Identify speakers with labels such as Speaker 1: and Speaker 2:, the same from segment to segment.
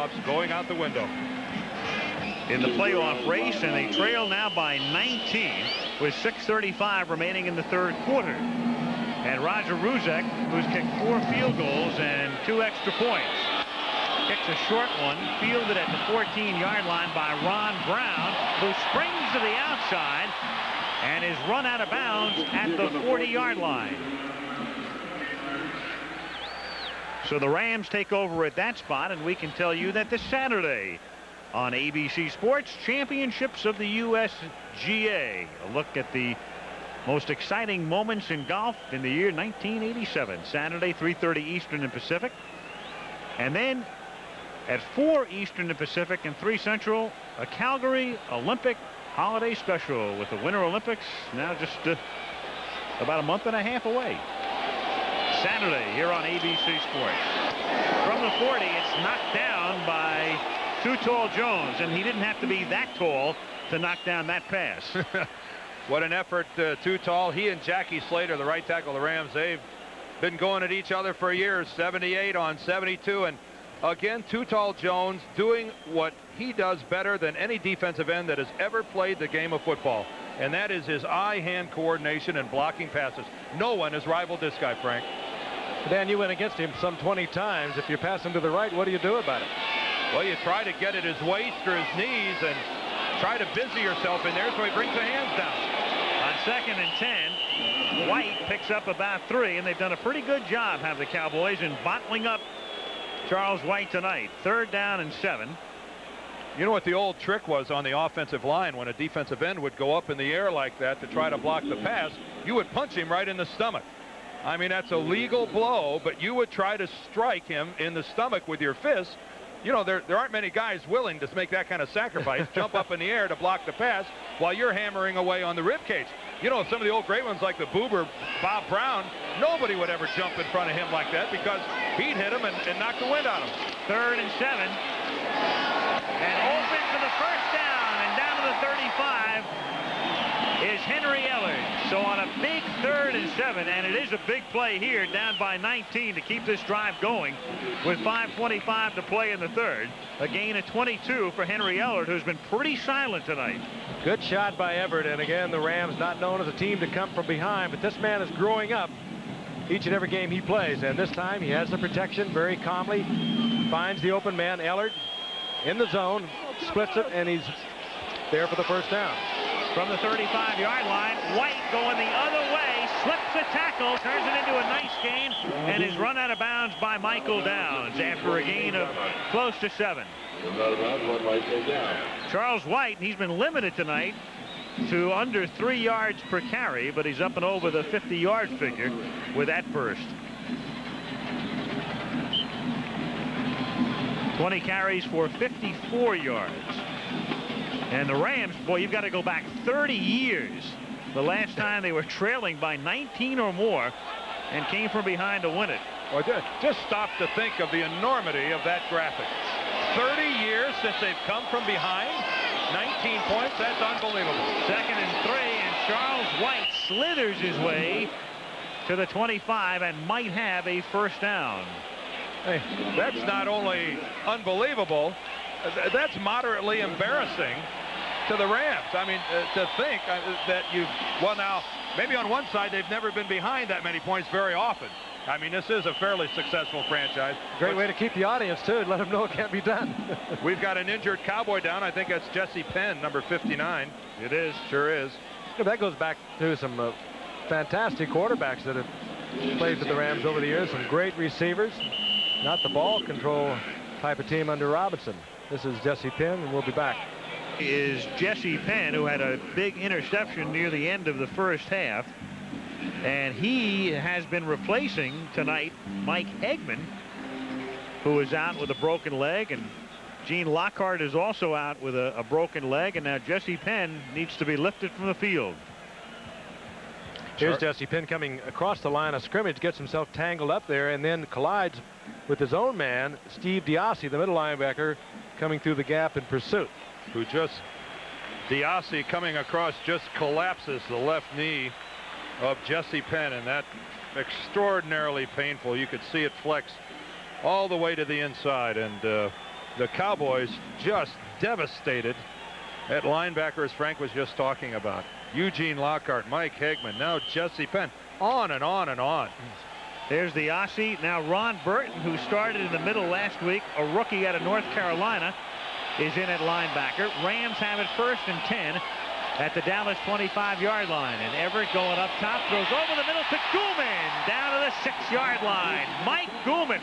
Speaker 1: playoffs going out the window.
Speaker 2: In the playoff race, and they trail now by 19 with 6:35 remaining in the third quarter. And Roger Ruzek, who's kicked 4 field goals and 2 extra points, kicks a short one, fielded at the 14-yard line by Ron Brown, who springs to the outside and is run out of bounds at the 40-yard line. So the Rams take over at that spot, and we can tell you that this Saturday on ABC Sports, Championships of the USGA. A look at the most exciting moments in golf in the year 1987. Saturday, 3:30 Eastern and Pacific. And then at 4 Eastern and Pacific and 3 Central, a Calgary Olympic holiday special with the Winter Olympics now just about a month and a half away. Saturday here on ABC Sports. From the 40, it's knocked down by Too Tall Jones, and he didn't have to be that tall to knock down that pass.
Speaker 1: What an effort, Too Tall. He and Jackie Slater, the right tackle of the Rams, they've been going at each other for years. 78 on 72, and again, Too Tall Jones doing what he does better than any defensive end that has ever played the game of football, and that is his eye-hand coordination and blocking passes. No one has rivaled this guy, Frank.
Speaker 3: Dan, you went against him some 20 times. If you pass him to the right, what do you do about it?
Speaker 1: Well, you try to get at his waist or his knees and try to busy yourself in there so he brings the hands down.
Speaker 2: On 2nd and 10, White picks up about 3, and they've done a pretty good job, have the Cowboys, in bottling up Charles White tonight. 3rd down and 7.
Speaker 1: You know what the old trick was on the offensive line when a defensive end would go up in the air like that to try to block the pass? You would punch him right in the stomach. I mean, that's a legal blow, but you would try to strike him in the stomach with your fist. You know, there aren't many guys willing to make that kind of sacrifice, jump up in the air to block the pass while you're hammering away on the rib cage. You know, some of the old great ones like the Boober, Bob Brown, nobody would ever jump in front of him like that because he'd hit him and knock the wind out of him.
Speaker 2: 3rd and 7. And open for the first down, and down to the 35 is Henry Ellard. So on a big 3rd and 7, and it is a big play here, down by 19 to keep this drive going with 5:25 to play in the 3rd. A gain of 22 for Henry Ellard, who's been pretty silent tonight.
Speaker 3: Good shot by Everett, and again, the Rams not known as a team to come from behind, but this man is growing up each and every game he plays, and this time he has the protection very calmly, finds the open man, Ellard, in the zone, splits it, and he's there for the first down.
Speaker 2: From the 35-yard line, White going the other way, slips a tackle, turns it into a nice gain, and is run out of bounds by Michael Downs after a gain of close to 7. Charles White, he's been limited tonight to under 3 yards per carry, but he's up and over the 50-yard figure with that burst. 20 carries for 54 yards. And the Rams, boy, you've got to go back 30 years. The last time they were trailing by 19 or more and came from behind to win it.
Speaker 1: Well, just stop to think of the enormity of that graphic. 30 years since they've come from behind. 19 points, that's unbelievable.
Speaker 2: 2nd and 3, and Charles White slithers his way to the 25 and might have a first down.
Speaker 1: Hey, that's not only unbelievable, that's moderately embarrassing to the Rams. I mean, to think that well, now, maybe on one side they've never been behind that many points very often. I mean, this is a fairly successful franchise.
Speaker 3: Great way to keep the audience, too, and let them know it can't be done.
Speaker 1: We've got an injured Cowboy down. I think that's Jesse Penn, number 59.
Speaker 2: It is.
Speaker 1: Sure is.
Speaker 3: You know, that goes back to some fantastic quarterbacks that have played for the Rams over the years. Some great receivers. Not the ball control type of team under Robinson. This is Jesse Penn, and we'll be back.
Speaker 2: Is Jesse Penn, who had a big interception near the end of the first half. And he has been replacing tonight Mike Eggman, who is out with a broken leg, and Gene Lockhart is also out with a broken leg, and now Jesse Penn needs to be lifted from the field.
Speaker 3: Here's Jesse Penn coming across the line of scrimmage, gets himself tangled up there, and then collides with his own man, Steve Dils, the middle linebacker, coming through the gap in pursuit.
Speaker 1: Dils coming across just collapses the left knee of Jesse Penn, and that extraordinarily painful. You could see it flex all the way to the inside, and the Cowboys just devastated at linebacker, as Frank was just talking about. Eugene Lockhart, Mike Hegman, now Jesse Penn, on and on and on.
Speaker 2: There's the Aussie. Now Ron Burton, who started in the middle last week, a rookie out of North Carolina, is in at linebacker. Rams have it 1st and 10 at the Dallas 25-yard line. And Everett going up top, throws over the middle to Gooman, down to the 6-yard line. Mike Gooman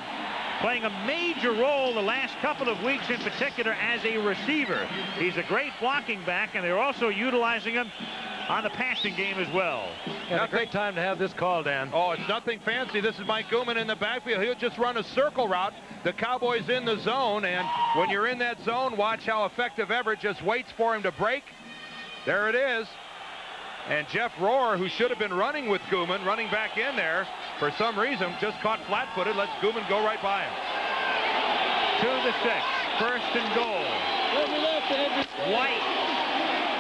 Speaker 2: playing a major role the last couple of weeks, in particular as a receiver. He's a great blocking back, and they're also utilizing him on the passing game as well.
Speaker 3: And a great time to have this call, Dan.
Speaker 1: Oh, it's nothing fancy. This is Mike Gooman in the backfield. He'll just run a circle route. The Cowboys in the zone, and when you're in that zone, watch how effective Everett just waits for him to break. There it is. And Jeff Rohr, who should have been running with Gooman, running back in there, for some reason, just caught flat-footed, lets Gooman go right by him.
Speaker 2: To the 6, 1st and goal. White,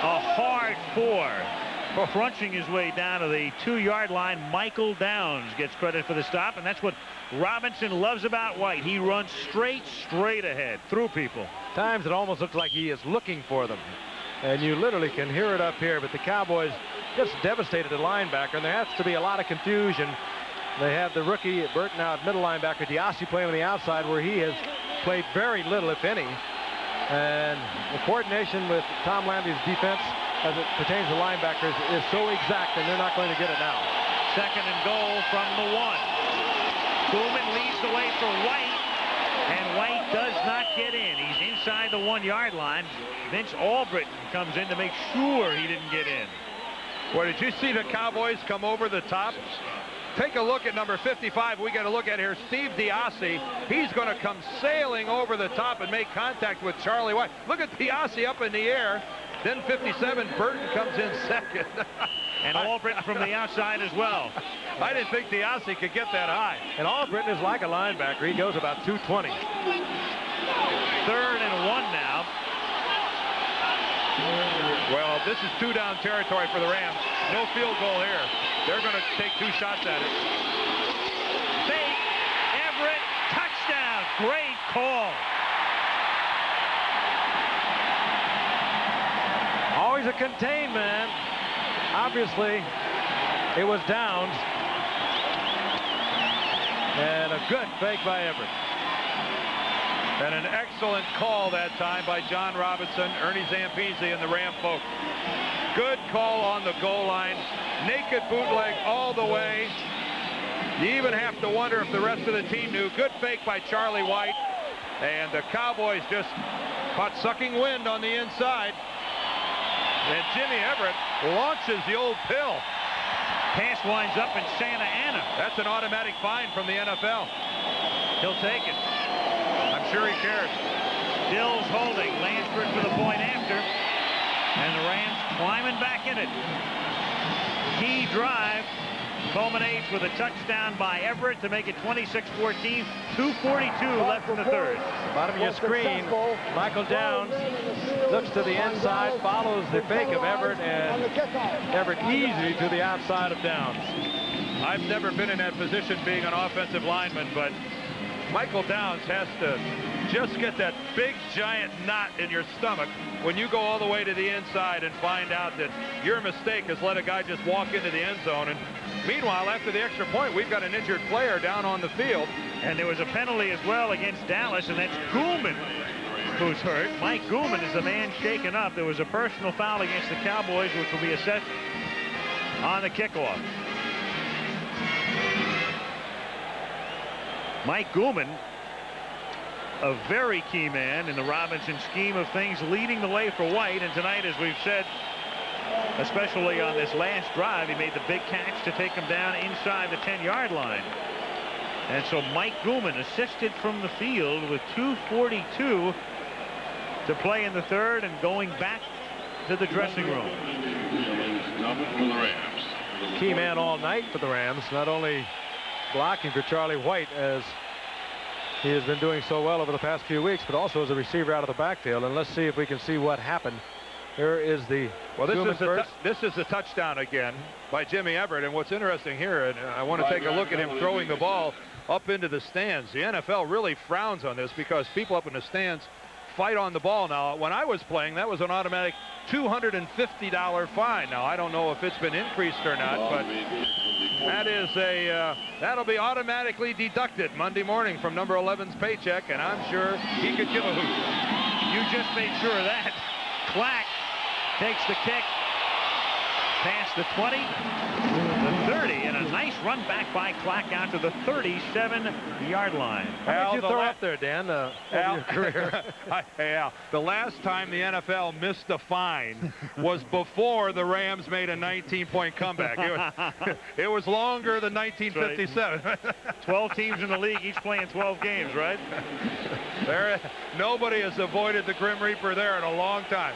Speaker 2: a hard 4, crunching his way down to the 2-yard line. Michael Downs gets credit for the stop, and that's what Robinson loves about White. He runs straight ahead, through people.
Speaker 3: Times it almost looks like he is looking for them. And you literally can hear it up here, but the Cowboys just devastated at linebacker, and there has to be a lot of confusion. They have the rookie Burton out middle linebacker, Diassi playing on the outside, where he has played very little, if any. And the coordination with Tom Landry's defense as it pertains to linebackers is so exact, and they're not going to get it now.
Speaker 2: 2nd and goal from the 1. Gooman leads the way for White, and White does not get in. He's inside the 1-yard line. Vince Albritton comes in to make sure he didn't get in.
Speaker 1: Well, did you see the Cowboys come over the top? Take a look at number 55. We got to look at here, Steve Diassi. He's going to come sailing over the top and make contact with Charlie White. Look at Diassi up in the air. Then 57, Burton comes in 2nd.
Speaker 2: And Albritton from the outside as well.
Speaker 1: I didn't think Diassi could get that high.
Speaker 3: And Albritton is like a linebacker. He goes about 220.
Speaker 2: 3rd and 1 now.
Speaker 1: Well, this is 2-down territory for the Rams. No field goal here. They're going to take 2 shots at it.
Speaker 2: Fake, Everett, touchdown. Great call.
Speaker 3: Always a contained man. Obviously, it was Downs. And a good fake by Everett.
Speaker 1: And an excellent call that time by John Robinson, Ernie Zampese, and the Ram folk. Good call on the goal line. Naked bootleg all the way. You even have to wonder if the rest of the team knew. Good fake by Charlie White. And the Cowboys just caught sucking wind on the inside. And Jimmy Everett launches the old pill.
Speaker 2: Pass winds up in Santa Ana.
Speaker 1: That's an automatic fine from the NFL.
Speaker 2: He'll take it.
Speaker 1: I'm sure he cares.
Speaker 2: Dils holding. Lansford for the point after. And the Rams climbing back in it. Key drive culminates with a touchdown by Everett to make it 26-14. 2:42 left in the 3rd.
Speaker 3: Bottom of your screen, Michael Downs looks to the inside, follows the fake of Everett, and Everett easy to the outside of Downs.
Speaker 1: I've never been in that position being an offensive lineman, but Michael Downs has to just get that big giant knot in your stomach when you go all the way to the inside and find out that your mistake has let a guy just walk into the end zone. And meanwhile, after the extra point, we've got an injured player down on the field.
Speaker 2: And there was a penalty as well against Dallas, and that's Gooman who's hurt. Mike Gooman is the man shaken up. There was a personal foul against the Cowboys, which will be assessed on the kickoff. Mike Gooman, a very key man in the Robinson scheme of things, leading the way for White. And tonight, as we've said, especially on this last drive, he made the big catch to take him down inside the 10-yard line. And so Mike Gooman assisted from the field with 2:42 to play in the 3rd and going back to the dressing room.
Speaker 3: Key man all night for the Rams, not only blocking for Charlie White, as he has been doing so well over the past few weeks, but also as a receiver out of the backfield. And let's see if we can see what happened. Here is the
Speaker 1: this is the touchdown again by Jimmy Everett. And what's interesting here, and I want to take a look at him throwing the ball up into the stands. The NFL really frowns on this because people up in the stands fight on the ball. Now, when I was playing, that was an automatic $250 fine. Now, I don't know if it's been increased or not, but that is that'll be automatically deducted Monday morning from number 11's paycheck, and I'm sure he could give a hoot.
Speaker 2: You just made sure of that. Clack takes the kick past the 20, the 30, and a nice run back by Clack out to the 37-yard line.
Speaker 3: How did you throw up there, Dan, over your career?
Speaker 1: Hey, Al, the last time the NFL missed a fine was before the Rams made a 19-point comeback. It was longer than 1957.
Speaker 2: Right. 12 teams in the league, each playing 12 games, right?
Speaker 1: Nobody has avoided the Grim Reaper there in a long time.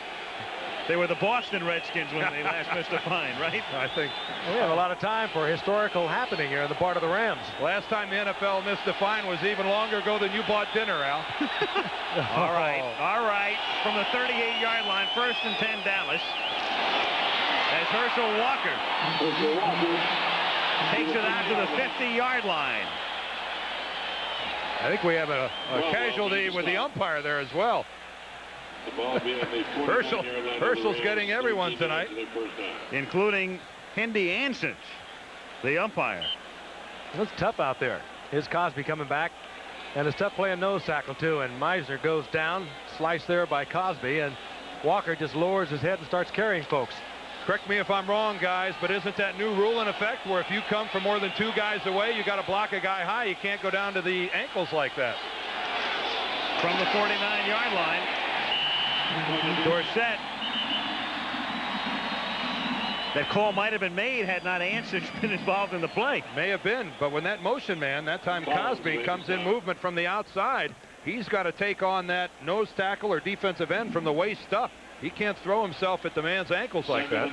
Speaker 2: They were the Boston Redskins when they last missed a fine, right?
Speaker 1: I think.
Speaker 3: We have a lot of time for historical happening here on the part of the Rams.
Speaker 1: Last time the NFL missed a fine was even longer ago than you bought dinner, Al.
Speaker 2: All right. From the 38-yard line, 1st and 10 Dallas. As Herschel Walker takes it out to the 50-yard line.
Speaker 1: I think we have a casualty with the umpire there as well. Herschel's getting everyone tonight,
Speaker 2: including Hendy Ansich, the umpire.
Speaker 3: It's tough out there. Here's Cosbie coming back, and it's tough playing nose tackle too. And Meisner goes down, sliced there by Cosbie, and Walker just lowers his head and starts carrying folks.
Speaker 1: Correct me if I'm wrong, guys, but isn't that new rule in effect where if you come from more than 2 guys away, you got to block a guy high? You can't go down to the ankles like that.
Speaker 2: From the 49-yard line, Dorsett. That call might have been made had not Ansich been involved in the play.
Speaker 1: May have been, but when that motion man, that time Cosbie, comes in movement from the outside, he's got to take on that nose tackle or defensive end from the waist up. He can't throw himself at the man's ankles like that.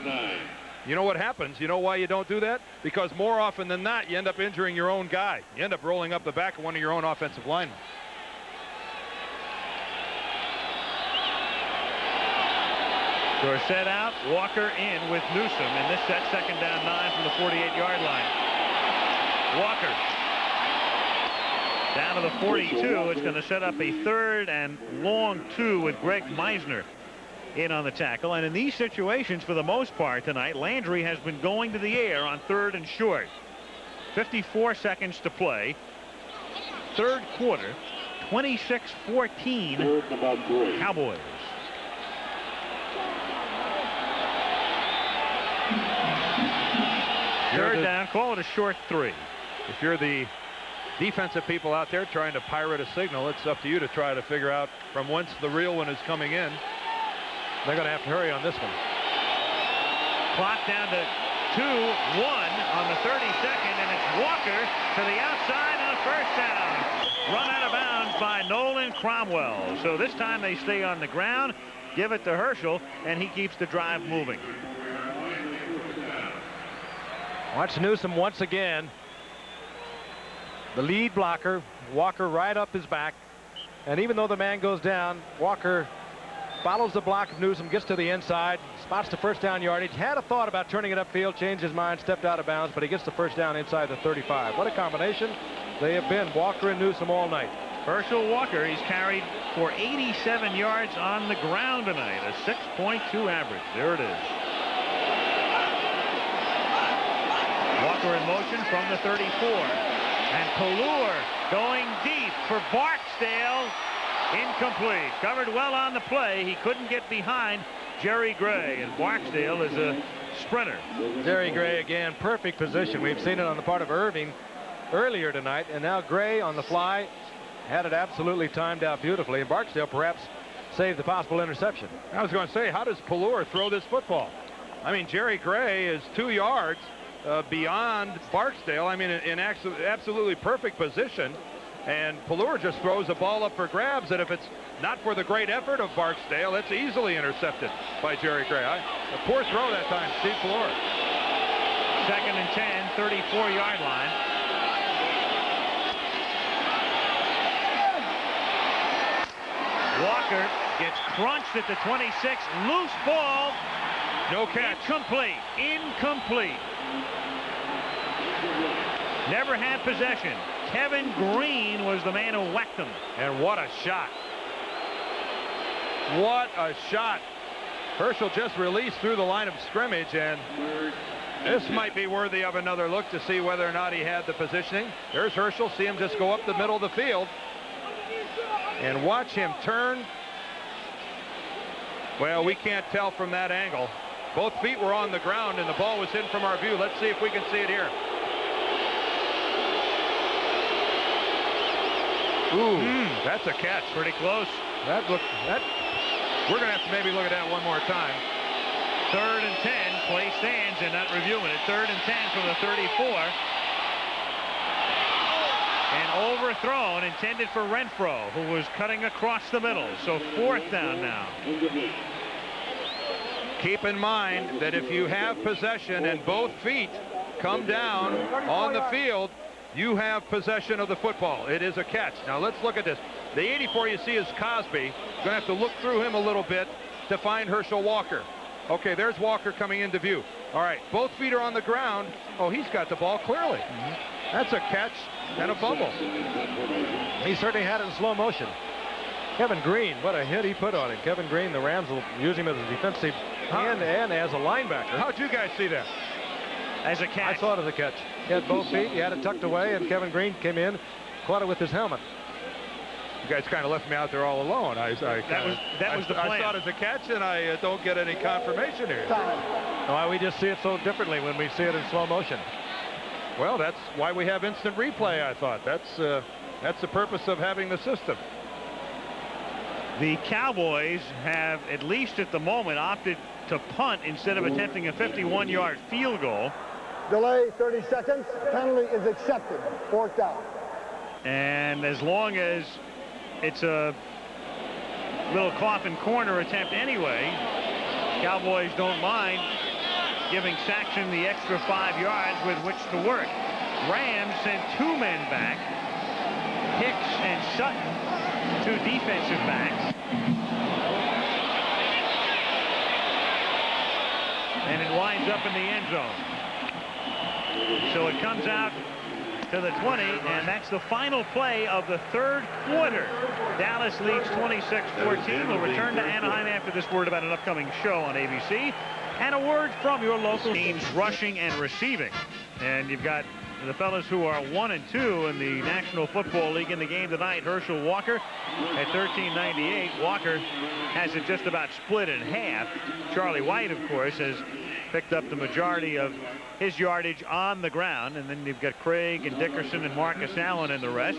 Speaker 1: You know what happens? You know why you don't do that? Because more often than not, you end up injuring your own guy. You end up rolling up the back of one of your own offensive linemen.
Speaker 2: Dorsett out, Walker in with Newsom, and this set 2nd down 9 from the 48-yard line. Walker down to the 42. It's going to set up a 3rd and long 2 with Greg Meisner in on the tackle. And in these situations, for the most part tonight, Landry has been going to the air on 3rd and short. 54 seconds to play. 3rd quarter, 26-14 Cowboys. Third down, call it a short 3.
Speaker 1: If you're the defensive people out there trying to pirate a signal, it's up to you to try to figure out from whence the real one is coming in.
Speaker 3: They're going to have to hurry on this one.
Speaker 2: Clock down to 2-1 on the 32nd, and it's Walker to the outside and a 1st down. Run out of bounds by Nolan Cromwell. So this time they stay on the ground, give it to Herschel, and he keeps the drive moving.
Speaker 3: Watch Newsom once again. The lead blocker, Walker right up his back. And even though the man goes down, Walker follows the block of Newsom, gets to the inside, spots the 1st down yardage. Had a thought about turning it upfield, changed his mind, stepped out of bounds, but he gets the 1st down inside the 35. What a combination they have been, Walker and Newsom, all night.
Speaker 2: Herschel Walker, he's carried for 87 yards on the ground tonight, a 6.2 average. There it is. Walker in motion from the 34. And Pelluer going deep for Barksdale. Incomplete. Covered well on the play. He couldn't get behind Jerry Gray. And Barksdale is a sprinter.
Speaker 3: Jerry Gray again, perfect position. We've seen it on the part of Irving earlier tonight. And now Gray on the fly had it absolutely timed out beautifully. And Barksdale perhaps saved the possible interception.
Speaker 1: I was going to say, how does Pelluer throw this football? I mean, Jerry Gray is 2 yards beyond Barksdale. I mean, in absolutely perfect position. And Pelluer just throws the ball up for grabs, and if it's not for the great effort of Barksdale, it's easily intercepted by Jerry Gray. A poor throw that time, Steve Pelluer.
Speaker 2: 2nd and 10, 34-yard line. Walker gets crunched at the 26. Loose ball.
Speaker 1: No catch.
Speaker 2: Incomplete. Never had possession. Kevin Green was the man who whacked him.
Speaker 1: And what a shot. What a shot. Herschel just released through the line of scrimmage, and this might be worthy of another look to see whether or not he had the positioning. There's Herschel. See him just go up the middle of the field. And watch him turn. Well, we can't tell from that angle. Both feet were on the ground, and the ball was in from our view. Let's see if we can see it here. Ooh, that's a catch.
Speaker 2: Pretty close.
Speaker 1: We're going to have to maybe look at that one more time.
Speaker 2: 3rd and 10. Play stands and not reviewing it. 3rd and 10 from the 34. And overthrown, intended for Renfro, who was cutting across the middle. So 4th down now.
Speaker 1: Keep in mind that if you have possession and both feet come down on the field, you have possession of the football. It is a catch. Now let's look at this. The 84 you see is Cosbie. Going to have to look through him a little bit to find Herschel Walker. Okay, there's Walker coming into view. All right, both feet are on the ground. Oh, he's got the ball clearly. That's a catch and a fumble.
Speaker 3: He certainly had it in slow motion. Kevin Green, what a hit he put on him. Kevin Green, the Rams will use him as a defensive end and as a linebacker.
Speaker 1: How'd you guys see that?
Speaker 2: As a catch.
Speaker 3: I saw it as a catch. He had both feet. He had it tucked away, and Kevin Green came in, caught it with his helmet.
Speaker 1: You guys kind of left me out there all alone.
Speaker 2: That was the plan.
Speaker 1: I saw it as a catch, and I don't get any confirmation here.
Speaker 3: Why we just see it so differently when we see it in slow motion.
Speaker 1: Well, that's why we have instant replay, I thought. That's the purpose of having the system.
Speaker 2: The Cowboys have, at least at the moment, opted to punt instead of attempting a 51-yard field goal.
Speaker 4: Delay 30 seconds. Penalty is accepted. 4th down.
Speaker 2: And as long as it's a little coffin corner attempt anyway, Cowboys don't mind giving Saxon the extra 5 yards with which to work. Rams sent 2 men back. Hicks and Sutton, 2 defensive backs. And it winds up in the end zone. So it comes out to the 20, and that's the final play of the 3rd quarter. Dallas leads 26-14. We'll return to Anaheim after this word about an upcoming show on ABC and a word from your local teams rushing and receiving. And you've got the fellas who are 1-2 in the National Football League in the game tonight. Herschel Walker at 1398. Walker has it just about split in half. Charlie White, of course, has picked up the majority of his yardage on the ground. And then you've got Craig and Dickerson and Marcus Allen and the rest.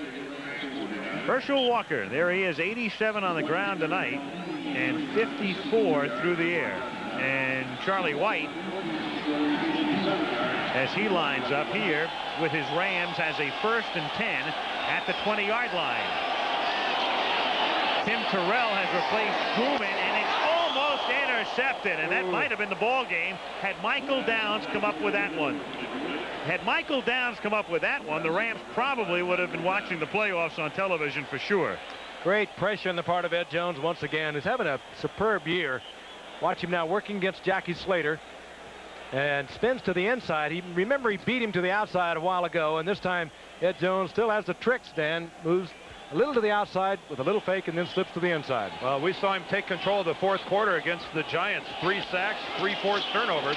Speaker 2: Herschel Walker, there he is, 87 on the ground tonight and 54 through the air. And Charlie White, as he lines up here with his Rams, has a 1st and 10 at the 20-yard line. Tim Terrell has replaced Gooman, and it's almost intercepted, and that might have been the ball game had Michael Downs come up with that one. Had Michael Downs come up with that one, the Rams probably would have been watching the playoffs on television for sure.
Speaker 3: Great pressure on the part of Ed Jones once again. He's having a superb year. Watch him now working against Jackie Slater. And spins to the inside. Remember, he beat him to the outside a while ago, and this time Ed Jones still has the tricks. Dan moves a little to the outside with a little fake and then slips to the inside.
Speaker 1: Well, we saw him take control of the 4th quarter against the Giants. 3 sacks, 3 forced turnovers.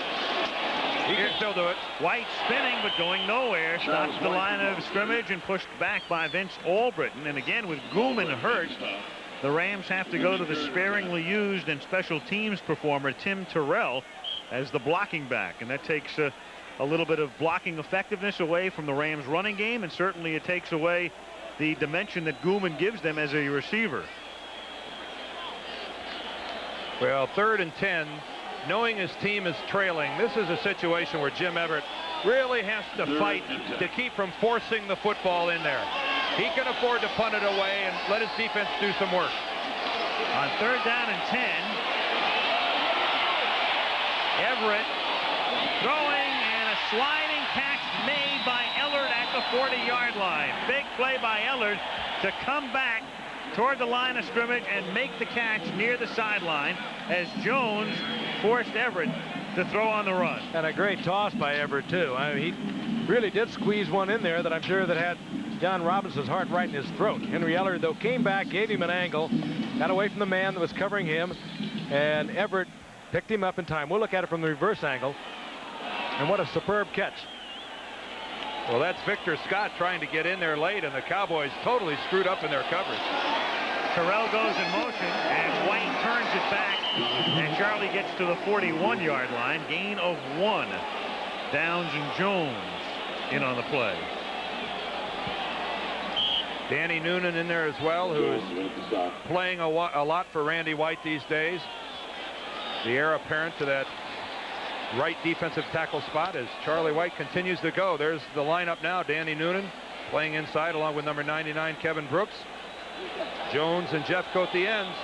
Speaker 1: He can still do it.
Speaker 2: White spinning but going nowhere. Stops the line of scrimmage and pushed back by Vince Albritton. And again, with Gooman hurt, the Rams have to go to the sparingly used and special teams performer Tim Terrell as the blocking back, and that takes a little bit of blocking effectiveness away from the Rams running game, and certainly it takes away the dimension that Gooman gives them as a receiver.
Speaker 1: Well, 3rd and 10, knowing his team is trailing, this is a situation where Jim Everett really has to fight to keep from forcing the football in there. He can afford to punt it away and let his defense do some work.
Speaker 2: On 3rd down and 10, Everett throwing, and a sliding catch made by Ellard at the 40-yard line. Big play by Ellard to come back toward the line of scrimmage and make the catch near the sideline as Jones forced Everett to throw on the run.
Speaker 3: And a great toss by Everett, too. I mean, he really did squeeze one in there that I'm sure that had John Robinson's heart right in his throat. Henry Ellard, though, came back, gave him an angle, got away from the man that was covering him, and Everett picked him up in time. We'll look at it from the reverse angle. And what a superb catch.
Speaker 1: Well, that's Victor Scott trying to get in there late, and the Cowboys totally screwed up in their coverage.
Speaker 2: Terrell goes in motion, and White turns it back, and Charlie gets to the 41-yard line. Gain of 1. Downs and Jones in on the play.
Speaker 1: Danny Noonan in there as well, who's playing a lot for Randy White these days. The heir apparent to that right defensive tackle spot as Charlie White continues to go. There's the lineup now. Danny Noonan playing inside along with number 99 Kevin Brooks. Jones and Jeffcoat the ends.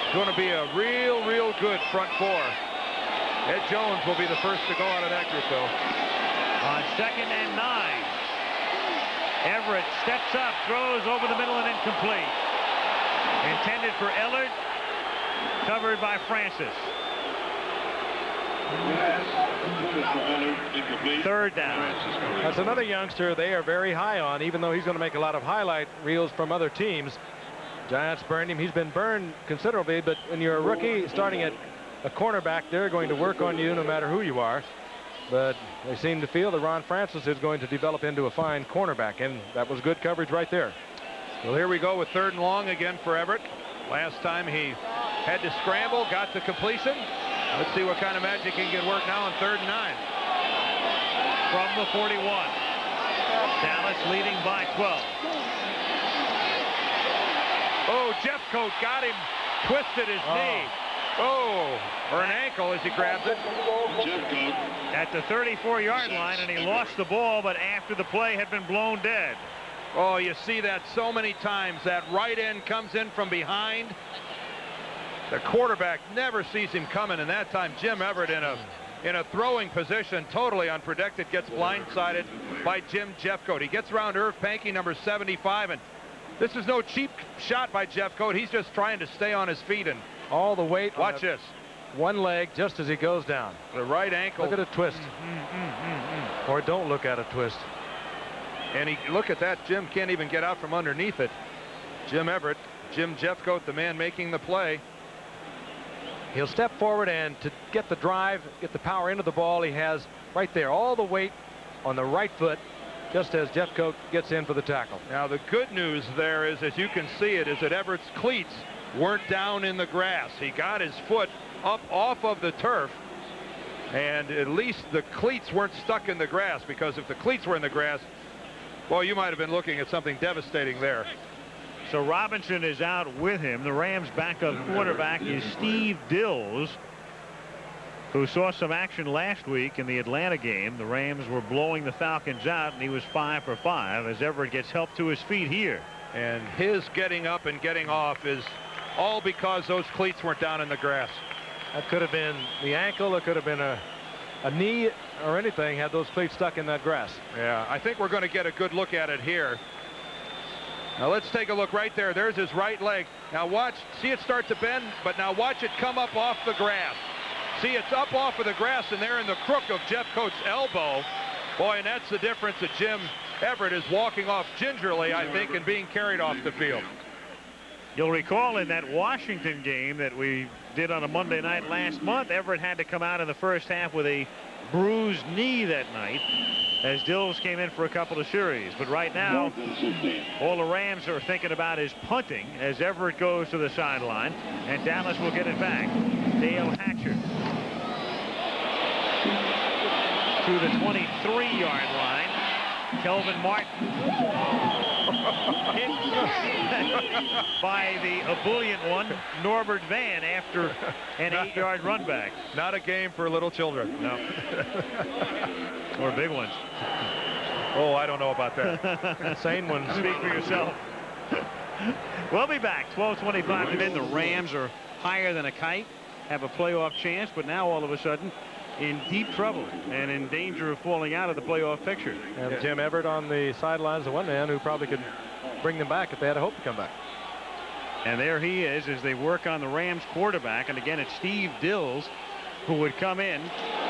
Speaker 1: It's going to be a real good front four. Ed Jones will be the first to go out of that group, though.
Speaker 2: On 2nd and 9. Everett steps up, throws over the middle and incomplete. Intended for Ellard, covered by Francis. 3rd down.
Speaker 3: That's another youngster they are very high on, even though he's going to make a lot of highlight reels from other teams. Giants burned him. He's been burned considerably, but when you're a rookie starting at a cornerback, they're going to work on you no matter who you are. But they seem to feel that Ron Francis is going to develop into a fine cornerback, and that was good coverage right there.
Speaker 1: Well, here we go with 3rd and long again for Everett. Last time he had to scramble, got to completion. Let's see what kind of magic he can work now on 3rd and 9.
Speaker 2: From the 41. Dallas leading by 12.
Speaker 1: Oh, Jeffcoat got him, twisted his knee. Oh, or an ankle as he grabs it.
Speaker 2: At the 34-yard line, and he lost the ball, but after the play had been blown dead.
Speaker 1: Oh, you see that so many times. That right end comes in from behind. The quarterback never sees him coming, and that time Jim Everett in a throwing position, totally unprotected, gets blindsided by Jim Jeffcoat. He gets around Irv Pankey, number 75, and this is no cheap shot by Jeffcoat. He's just trying to stay on his feet and
Speaker 3: all the weight.
Speaker 1: Watch this.
Speaker 3: One leg just as he goes down.
Speaker 1: The right ankle.
Speaker 3: Look at a twist. Or don't look at a twist.
Speaker 1: And look at that. Jim can't even get out from underneath it. Jim Everett, Jim Jeffcoat, the man making the play.
Speaker 3: He'll step forward, and to get the drive, get the power into the ball, he has right there all the weight on the right foot, just as Jeffcoat gets in for the tackle.
Speaker 1: Now the good news there is, as you can see it, is that Everett's cleats weren't down in the grass. He got his foot up off of the turf, and at least the cleats weren't stuck in the grass, because if the cleats were in the grass, well, you might have been looking at something devastating there.
Speaker 2: So Robinson is out with him. The Rams' backup quarterback is Steve Dils, who saw some action last week in the Atlanta game. The Rams were blowing the Falcons out, and he was 5 for 5 as Everett gets help to his feet here.
Speaker 1: And his getting up and getting off is all because those cleats weren't down in the grass.
Speaker 3: That could have been the ankle. It could have been a knee or anything had those cleats stuck in that grass.
Speaker 1: Yeah, I think we're going to get a good look at it here. Now let's take a look right there. There's his right leg. Now watch, see it start to bend, but now watch it come up off the grass. See, it's up off of the grass, and they're in the crook of Jeffcoat's elbow. Boy, and that's the difference that Jim Everett is walking off gingerly, I think, and being carried off the field.
Speaker 2: You'll recall in that Washington game that we did on a Monday night last month, Everett had to come out in the first half with a bruised knee that night as Dils came in for a couple of series. But right now, all the Rams are thinking about is punting as Everett goes to the sideline, and Dallas will get it back. Dale Hatcher to the 23-yard line. Kelvin Martin hit by the ebullient one, Norbert Van, after an 8-yard run back.
Speaker 1: Not a game for little children.
Speaker 2: No. Or big ones.
Speaker 1: Oh, I don't know about that.
Speaker 3: Insane ones.
Speaker 2: Speak for yourself. We'll be back. 12:25 to end. The Rams are higher than a kite, have a playoff chance, but now all of a sudden in deep trouble and in danger of falling out of the playoff picture.
Speaker 3: And Jim Everett on the sidelines, the one man who probably could bring them back if they had a hope to come back.
Speaker 2: And there he is as they work on the Rams quarterback. And again, it's Steve Dils who would come in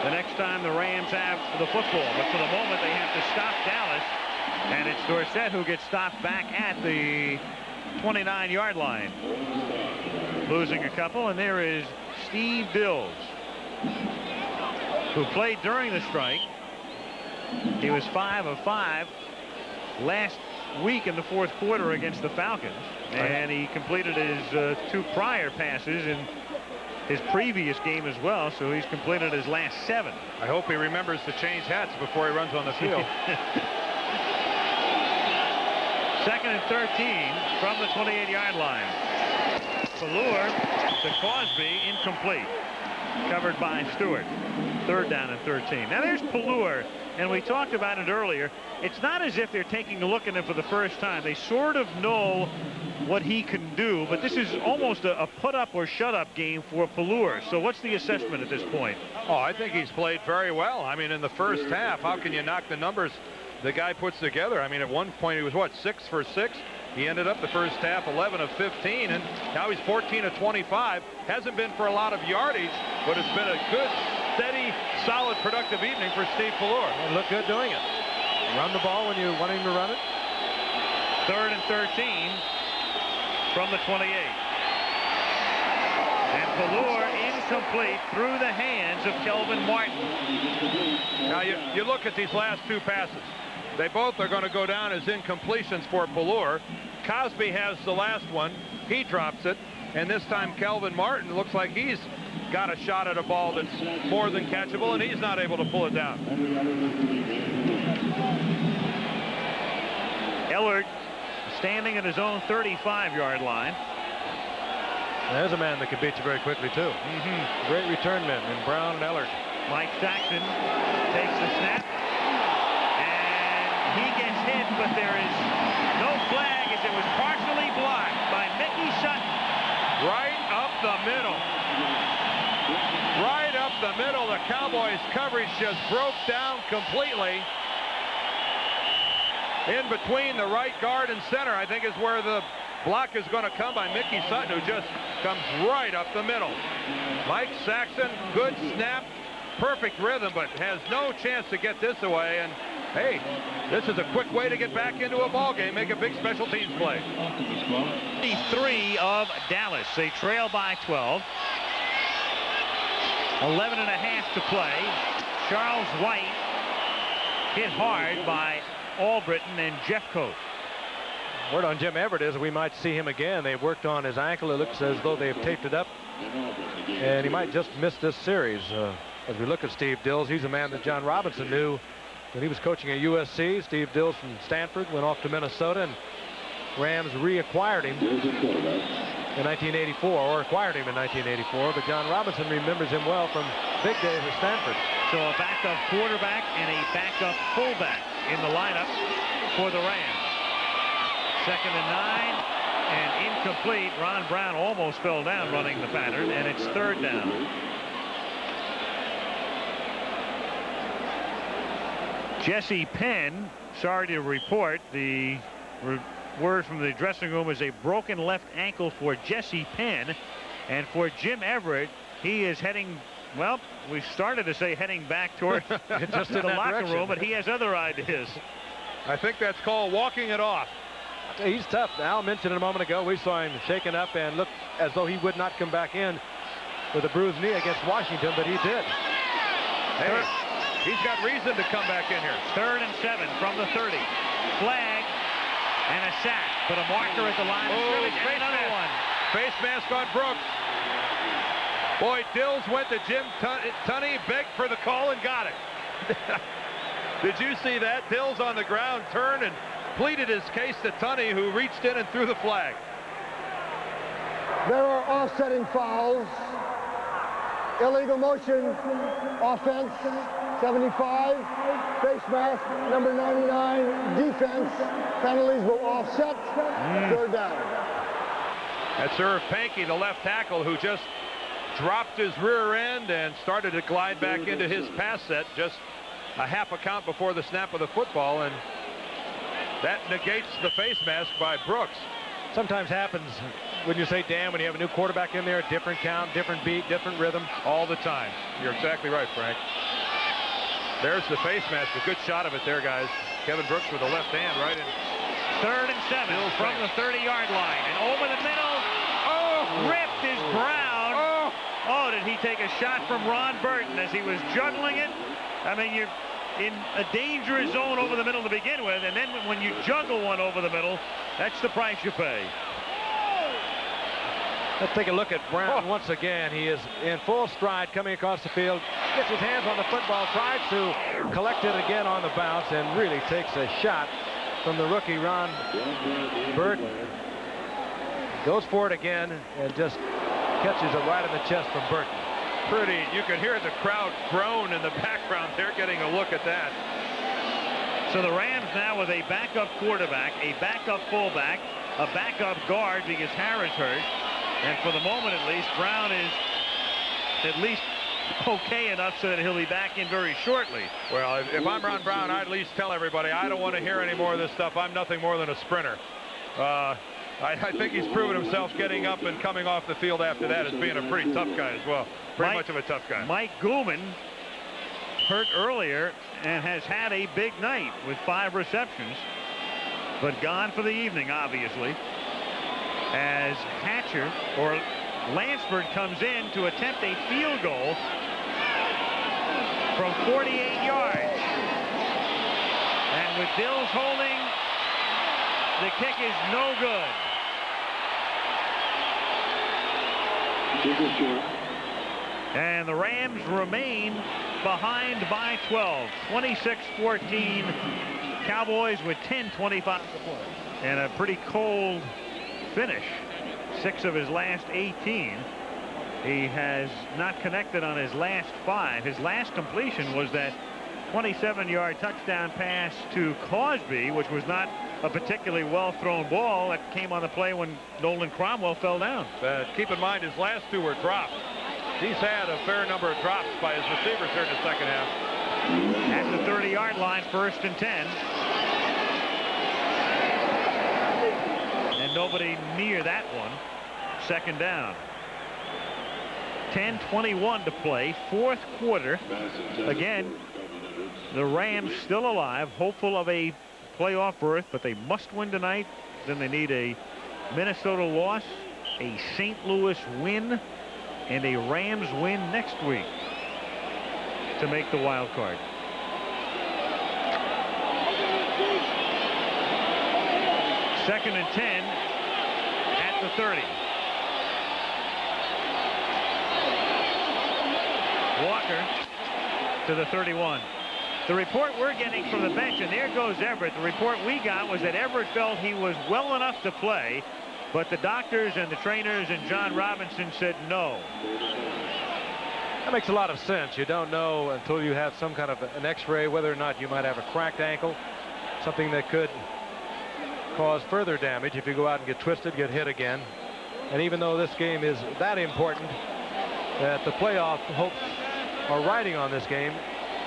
Speaker 2: the next time the Rams have the football. But for the moment, they have to stop Dallas. And it's Dorsett who gets stopped back at the 29-yard line. Losing a couple, and there is Steve Dils, who played during the strike. He was 5 of 5 last week in the fourth quarter against the Falcons, and he completed his 2 prior passes in his previous game as well, so he's completed his last 7.
Speaker 1: I hope he remembers to change hats before he runs on the field.
Speaker 2: 2nd and 13 from the 28-yard line. Pelluer to Cosbie, incomplete. Covered by Stewart. 3rd down and 13. Now there's Pelluer, and we talked about it earlier. It's not as if they're taking a look at him for the first time. They sort of know what he can do, but this is almost a put-up or shut-up game for Pelluer. So what's the assessment at this point?
Speaker 1: Oh, I think he's played very well. I mean, in the first half, how can you knock the numbers the guy puts together? I mean, at one point he was, what, 6 for 6? He ended up the first half 11 of 15, and now he's 14 of 25. Hasn't been for a lot of yardage, but it's been a good, steady, solid, productive evening for Steve Pelluer.
Speaker 3: And look good doing it. Run the ball when you want him to run it.
Speaker 2: 3rd and 13 from the 28. And Pelluer incomplete through the hands of Kelvin Martin.
Speaker 1: Now you look at these last 2 passes. They both are going to go down as incompletions for Pelluer. Cosbie has the last one. He drops it. And this time Kelvin Martin looks like he's got a shot at a ball that's more than catchable, and he's not able to pull it down.
Speaker 2: Ellard standing at his own 35-yard line.
Speaker 3: There's a man that can beat you very quickly, too. Great return men in Brown and Ellard.
Speaker 2: Mike Saxon takes the snap. And he gets hit, but there is no flag as it was partially blocked by Mickey Sutton.
Speaker 1: Right up the middle. Right up the middle. The Cowboys coverage just broke down completely. In between the right guard and center, I think, is where the block is going to come by Mickey Sutton, who just comes right up the middle. Mike Saxon, good snap, perfect rhythm, but has no chance to get this away. And hey, this is a quick way to get back into a ball game, make a big special teams play.
Speaker 2: 3 of Dallas. They trail by 12. 11 and a half to play. Charles White hit hard by Albritton and Jeffcoat.
Speaker 3: Word on Jim Everett is we might see him again. They've worked on his ankle. It looks as though they've taped it up, and he might just miss this series. As we look at Steve Dils, he's a man that John Robinson knew when he was coaching at USC. Steve Dils from Stanford went off to Minnesota, and Rams reacquired him in 1984, or acquired him in 1984. But John Robinson remembers him well from big days at Stanford.
Speaker 2: So a backup quarterback and a backup fullback in the lineup for the Rams. 2nd and 9, and incomplete. Ron Brown almost fell down running the pattern, and it's 3rd down. Jesse Penn, sorry to report, the word from the dressing room is a broken left ankle for Jesse Penn. And for Jim Everett, he is heading, well, we started to say heading back toward just in the locker room, but he has other ideas.
Speaker 1: I think that's called walking it off.
Speaker 3: He's tough. Al mentioned it a moment ago. We saw him shaken up and look as though he would not come back in with a bruised knee against Washington, but he did.
Speaker 1: Hey, he's got reason to come back in here.
Speaker 2: 3rd and 7 from the 30. Flag and a sack, but a marker at the line of scrimmage, and another one.
Speaker 1: Face mask on Brooks. Boy, Dils went to Jim Tunney, begged for the call, and got it. Did you see that? Dils on the ground turned and pleaded his case to Tunney, who reached in and threw the flag.
Speaker 4: There are offsetting fouls. Illegal motion, offense, 75. Face mask, number 99, defense. Penalties will offset. 3rd down.
Speaker 1: That's Irv Pankey, the left tackle, who just dropped his rear end and started to glide back into his pass set just a half a count before the snap of the football, and that negates the face mask by Brooks.
Speaker 3: Sometimes happens when you say Dan, when you have a new quarterback in there, different count, different beat, different rhythm.
Speaker 1: All the time. You're exactly right, Frank. There's the face mask. A good shot of it there, guys. Kevin Brooks with the left hand right in
Speaker 2: 3rd and 7 from the 30-yard line. And over the middle, ripped is Brown. Oh, did he take a shot from Ron Burton as he was juggling it? I mean, you're in a dangerous zone over the middle to begin with, and then when you juggle one over the middle, that's the price you pay.
Speaker 3: Let's take a look at Brown once again. He is in full stride coming across the field, gets his hands on the football, tries to collect it again on the bounce, and really takes a shot from the rookie Ron Burton. Goes for it again and just catches it right in the chest from Burton.
Speaker 1: Pretty. You could hear the crowd groan in the background. They're getting a look at that.
Speaker 2: So the Rams now with a backup quarterback, a backup fullback, a backup guard because Harris hurt. And for the moment, at least, Brown is at least okay enough so that he'll be back in very shortly.
Speaker 1: Well, if I'm Ron Brown, I'd at least tell everybody, I don't want to hear any more of this stuff. I'm nothing more than a sprinter. I think he's proven himself getting up and coming off the field after that as being a pretty tough guy as well. Pretty much of a tough guy. Mike
Speaker 2: Goulman hurt earlier and has had a big night with 5 receptions, but gone for the evening, obviously, as Hatcher or Lansford comes in to attempt a field goal from 48 yards. And with Dils holding, the kick is no good. And the Rams remain behind by 12. 26-14. Cowboys with 10:25 to play. And a pretty cold finish. 6 of his last 18. He has not connected on his last 5. His last completion was that 27-yard touchdown pass to Cosbie, which was not a particularly well-thrown ball. That came on the play when Nolan Cromwell fell down.
Speaker 1: Keep in mind, his last 2 were drops. He's had a fair number of drops by his receivers here in the second half.
Speaker 2: At the 30-yard line, 1st and 10. And nobody near that one. 2nd down. 10:21 to play, 4th quarter. Again, the Rams still alive, hopeful of a playoff berth, but they must win tonight. Then they need a Minnesota loss, a St. Louis win, and a Rams win next week to make the wild card. Second and 10 at the 30. Walker to the 31. The report we're getting from the bench, and there goes Everett. The report we got was that Everett felt he was well enough to play, but the doctors and the trainers and John Robinson said no.
Speaker 3: That makes a lot of sense. You don't know until you have some kind of an x-ray whether or not you might have a cracked ankle, something that could cause further damage if you go out and get twisted, get hit again. And even though this game is that important, that the playoff hopes are riding on this game,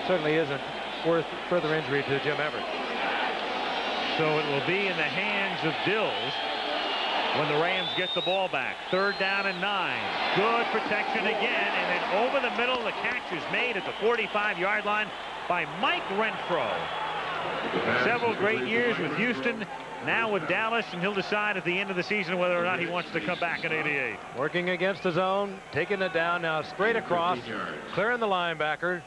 Speaker 3: certainly isn't worth further injury to Jim Everett.
Speaker 2: So it will be in the hands of Dils when the Rams get the ball back. 3rd down and 9. Good protection again, and then over the middle, the catch is made at the 45-yard line by Mike Renfro. Several great years with Houston, now with Dallas, and he'll decide at the end of the season whether or not he wants to come back in '88.
Speaker 3: Working against his own, taking it down now straight across, clearing the linebacker.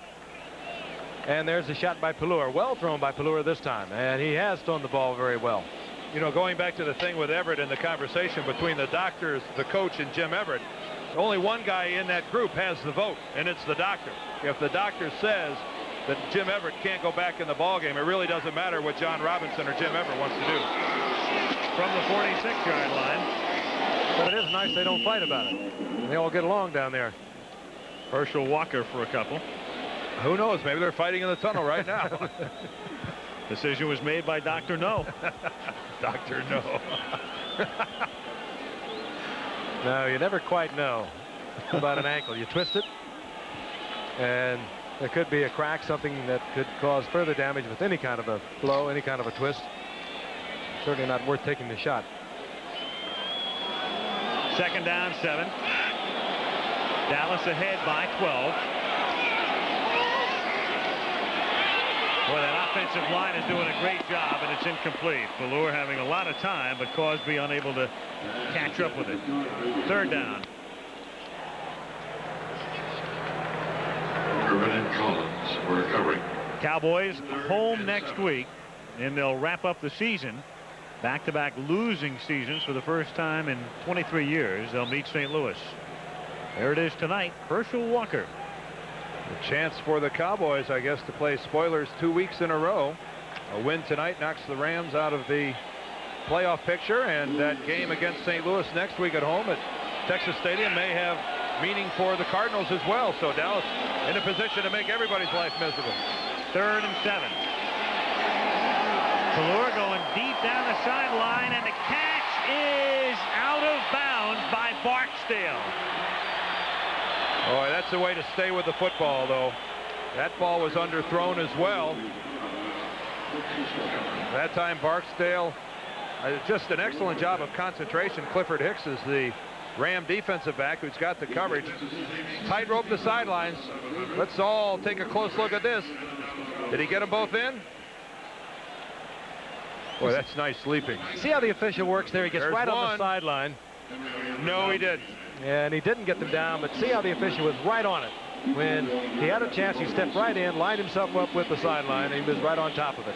Speaker 3: And there's a shot by Pelluer. Well thrown by Pelluer this time, and he has thrown the ball very well.
Speaker 1: You know, going back to the thing with Everett and the conversation between the doctors, the coach, and Jim Everett, only one guy in that group has the vote, and it's the doctor. If the doctor says that Jim Everett can't go back in the ballgame, it really doesn't matter what John Robinson or Jim Everett wants to do.
Speaker 2: From the 46-yard line.
Speaker 3: But it is nice they don't fight about it. They all get along down there.
Speaker 2: Herschel Walker for a couple.
Speaker 1: Who knows? Maybe they're fighting in the tunnel right now.
Speaker 2: Decision was made by Dr. No.
Speaker 1: Dr. No.
Speaker 3: No, you never quite know about an ankle. You twist it, and there could be a crack, something that could cause further damage with any kind of a blow, any kind of a twist. Certainly not worth taking the shot.
Speaker 2: 2nd down, 7. Dallas ahead by 12. Boy, that offensive line is doing a great job, and it's incomplete. Pelluer having a lot of time, but Cosbie unable to catch up with it. Third down.
Speaker 5: Collins were covering.
Speaker 2: Cowboys home next week, and they'll wrap up the season. Back-to-back losing seasons for the first time in 23 years. They'll meet St. Louis. There it is tonight. Herschel Walker.
Speaker 1: A chance for the Cowboys, I guess, to play spoilers 2 weeks in a row. A win tonight knocks the Rams out of the playoff picture, and that game against St. Louis next week at home at Texas Stadium may have meaning for the Cardinals as well. So Dallas in a position to make everybody's life miserable.
Speaker 2: 3rd and 7. Pelluer going deep down the sideline, and the catch is out of bounds by Barksdale.
Speaker 1: Boy, that's the way to stay with the football, though. That ball was underthrown as well. That time Barksdale, just an excellent job of concentration. Clifford Hicks is the Ram defensive back who's got the coverage. Tightrope the sidelines. Let's all take a close look at this. Did he get them both in? Boy, that's nice sleeping.
Speaker 3: See how the official works there? He gets right on the sideline.
Speaker 1: No, he didn't.
Speaker 3: And he didn't get them down, but see how the official was right on it. When he had a chance, he stepped right in, lined himself up with the sideline, and he was right on top of it.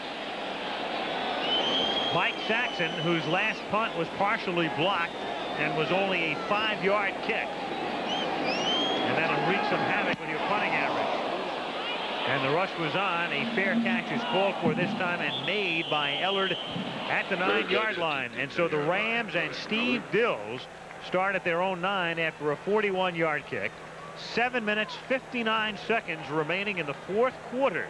Speaker 2: Mike Saxon, whose last punt was partially blocked and was only a 5-yard kick. And that'll wreak some havoc with your punting average. And the rush was on. A fair catch is called for this time and made by Ellard at the 9-yard line. And so the Rams and Steve Dils start at their own 9 after a 41-yard kick. 7 minutes, 59 seconds remaining in the 4th quarter.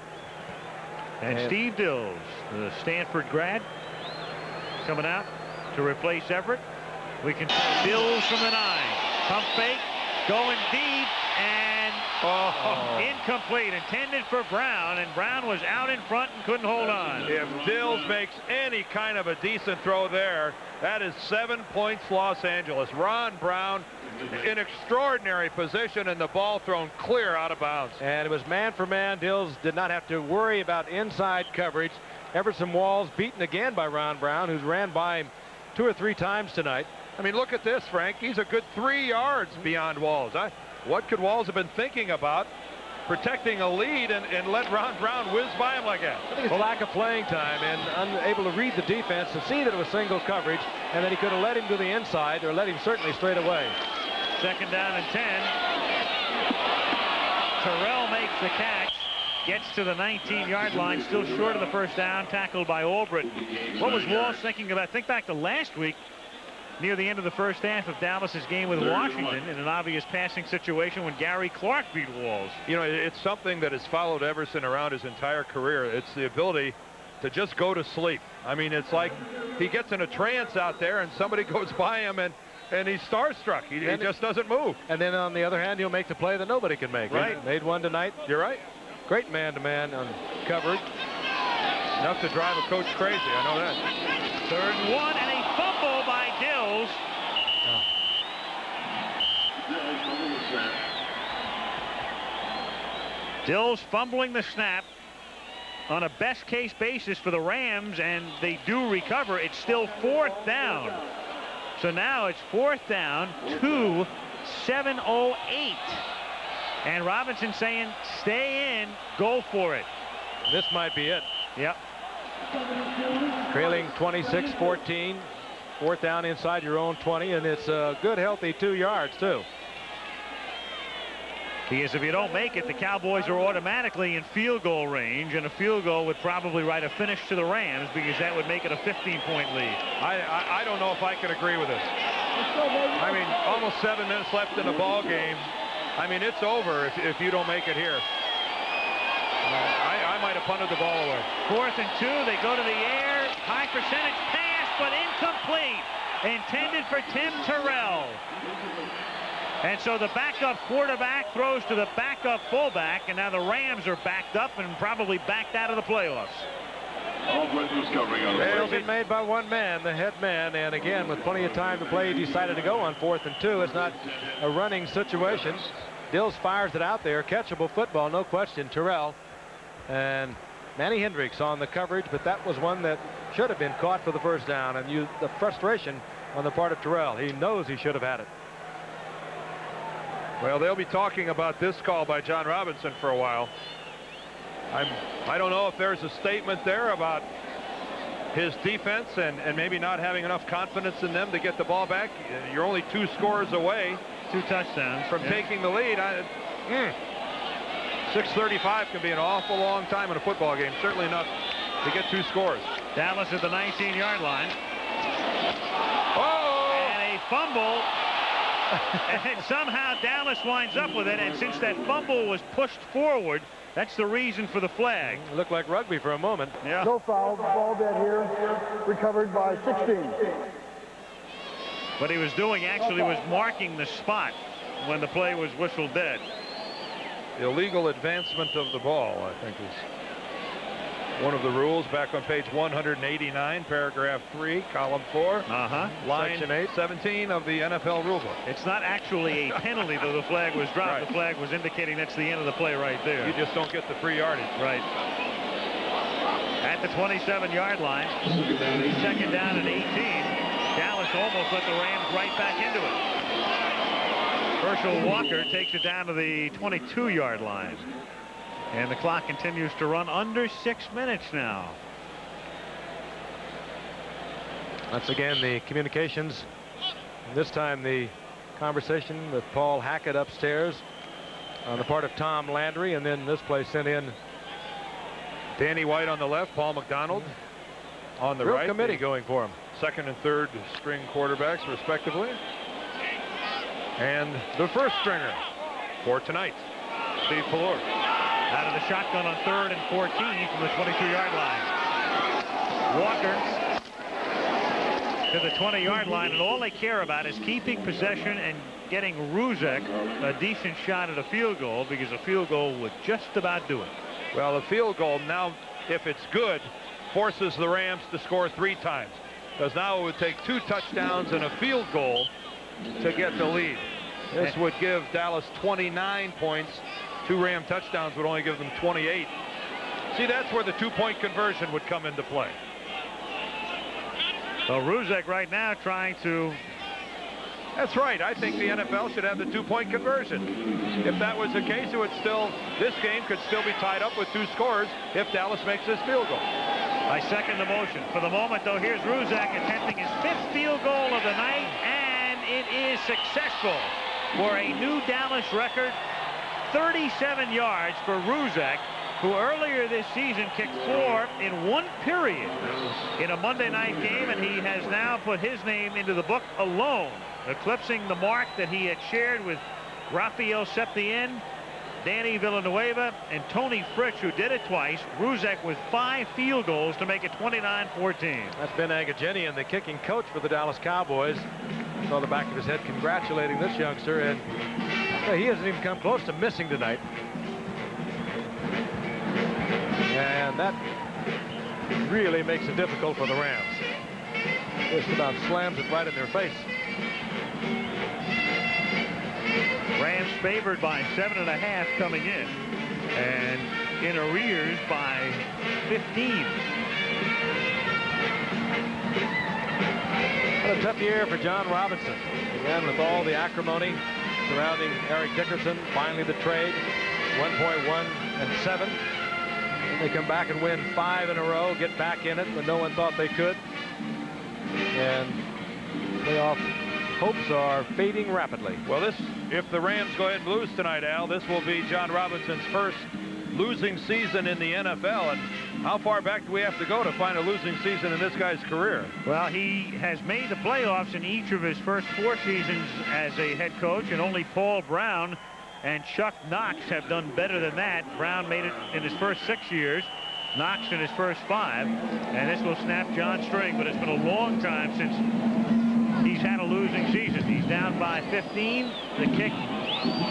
Speaker 2: And Steve Dils, the Stanford grad, coming out to replace Everett. We can see Dils from the 9. Pump fake, going deep, and incomplete. Intended for Brown, and Brown was out in front and couldn't hold on.
Speaker 1: If Dils makes any kind of a decent throw there, that is 7 points Los Angeles. Ron Brown in extraordinary position, and the ball thrown clear out of bounds.
Speaker 3: And it was man for man. Dils did not have to worry about inside coverage. Everson Walls beaten again by Ron Brown, who's ran by him 2 or 3 times tonight.
Speaker 1: I mean, look at this, Frank. He's a good 3 yards beyond Walls. What could Walls have been thinking about? Protecting a lead and let Ron Brown whiz by him like that.
Speaker 3: I think it's a lack of playing time and unable to read the defense to see that it was single coverage, and that he could have let him to the inside or let him certainly straight away.
Speaker 2: 2nd down and 10. Terrell makes the catch, gets to the 19-yard line, still short of the first down, tackled by Albrecht. What was Walls thinking about? Think back to last week, near the end of the first half of Dallas's game with Washington, in an obvious passing situation when Gary Clark beat Walls.
Speaker 1: You know, it's something that has followed Everson around his entire career. It's the ability to just go to sleep. I mean, it's like he gets in a trance out there and somebody goes by him and he's starstruck. He just doesn't move.
Speaker 3: And then on the other hand, he'll make the play that nobody can make.
Speaker 1: Right.
Speaker 3: He made one tonight.
Speaker 1: You're right.
Speaker 3: Great man-to-man on coverage.
Speaker 1: Enough to drive a coach crazy. I know that.
Speaker 2: 3rd and 1, and a fumble by Dils. Dils fumbling the snap on a best-case basis for the Rams, and they do recover. It's still 4th down. So now it's 4th down, 2:7:08. And Robinson saying, stay in, go for it.
Speaker 3: This might be it.
Speaker 2: Yep.
Speaker 3: Trailing 26-14. 4th down inside your own 20, and it's a good, healthy 2 yards, too.
Speaker 2: Because if you don't make it, the Cowboys are automatically in field goal range, and a field goal would probably write a finish to the Rams, because that would make it a 15-point lead.
Speaker 1: I don't know if I can agree with this. I mean, almost 7 minutes left in the ball game. I mean, it's over if you don't make it here. I might have punted the ball away.
Speaker 2: 4th and 2, they go to the air. High percentage pass, but incomplete. Intended for Tim Terrell. And so the backup quarterback throws to the backup fullback, and now the Rams are backed up and probably backed out of the playoffs.
Speaker 3: Bail's been made by one man, the head man, and again, with plenty of time to play, he decided to go on 4th and 2. It's not a running situation. Dils fires it out there. Catchable football, no question. Terrell. And Manny Hendricks on the coverage, but that was one that should have been caught for the first down, and the frustration on the part of Terrell. He knows he should have had it.
Speaker 1: Well, they'll be talking about this call by John Robinson for a while. I don't know if there's a statement there about his defense and maybe not having enough confidence in them to get the ball back. You're only 2 scores away.
Speaker 2: 2 touchdowns
Speaker 1: from taking the lead. 6:35 can be an awful long time in a football game. Certainly enough to get 2 scores.
Speaker 2: Dallas at the 19-yard line.
Speaker 1: Oh!
Speaker 2: And a fumble. And somehow Dallas winds up with it. And since that fumble was pushed forward, that's the reason for the flag.
Speaker 3: It looked like rugby for a moment.
Speaker 2: Yeah.
Speaker 4: No foul. Ball dead here. Recovered by 16.
Speaker 2: What he was doing actually was marking the spot when the play was whistled dead.
Speaker 1: Illegal advancement of the ball, I think, is one of the rules back on page 189, paragraph 3, column 4, line 17 of the NFL rulebook.
Speaker 2: It's not actually a penalty, though the flag was dropped. Right. The flag was indicating that's the end of the play right there.
Speaker 1: You just don't get the free yardage.
Speaker 2: Right. At the 27-yard line, 2nd down and 18. Dallas almost let the Rams right back into it. Herschel Walker takes it down to the 22-yard line. And the clock continues to run under 6 minutes now.
Speaker 3: Once again, the communications. And this time the conversation with Paul Hackett upstairs on the part of Tom Landry. And then this play sent in
Speaker 1: Danny White on the left, Paul McDonald on the
Speaker 3: real
Speaker 1: right.
Speaker 3: Committee going for him. 2nd and 3rd string quarterbacks, respectively. And the first stringer for tonight, Steve Pelluer.
Speaker 2: Out of the shotgun on 3rd and 14 from the 22-yard line. Walker to the 20-yard line, and all they care about is keeping possession and getting Ruzek a decent shot at a field goal, because a field goal would just about do it.
Speaker 1: Well, the field goal now, if it's good, forces the Rams to score 3 times. Because now it would take 2 touchdowns and a field goal to get the lead. This would give Dallas 29 points. 2 Ram touchdowns would only give them 28. See, that's where the 2-point conversion would come into play.
Speaker 2: Well, Ruzek right now trying to...
Speaker 1: That's right. I think the NFL should have the 2-point conversion. If that was the case, it would still, this game could still be tied up with 2 scores if Dallas makes this field goal.
Speaker 2: I second the motion. For the moment, though, here's Ruzek attempting his 5th field goal of the night, and it is successful for a new Dallas record. 37 yards for Ruzek, who earlier this season kicked 4 in 1 period in a Monday night game, and he has now put his name into the book alone, eclipsing the mark that he had shared with Rafael Septien, Danny Villanueva, and Tony Fritsch, who did it twice. Ruzek with 5 field goals to make it 29-14.
Speaker 3: That's Ben Agajanian, the kicking coach for the Dallas Cowboys. Saw the back of his head congratulating this youngster, and he hasn't even come close to missing tonight. And that really makes it difficult for the Rams. Just about slams it right in their face.
Speaker 2: Rams favored by 7.5 coming in, and in arrears by 15.
Speaker 3: What a tough year for John Robinson. Again, with all the acrimony surrounding Eric Dickerson, finally the trade, 1.1 and 7. And they come back and win 5 in a row, get back in it when no one thought they could. And playoff hopes are fading rapidly.
Speaker 1: Well, if the Rams go ahead and lose tonight, Al, this will be John Robinson's first losing season in the NFL. And how far back do we have to go to find a losing season in this guy's career?
Speaker 2: Well, he has made the playoffs in each of his first 4 seasons as a head coach, and only Paul Brown and Chuck Knox have done better than that. Brown made it in his first 6 years, Knox in his first 5, and this will snap John's string, but it's been a long time since he's had a losing season. He's down by 15. The kick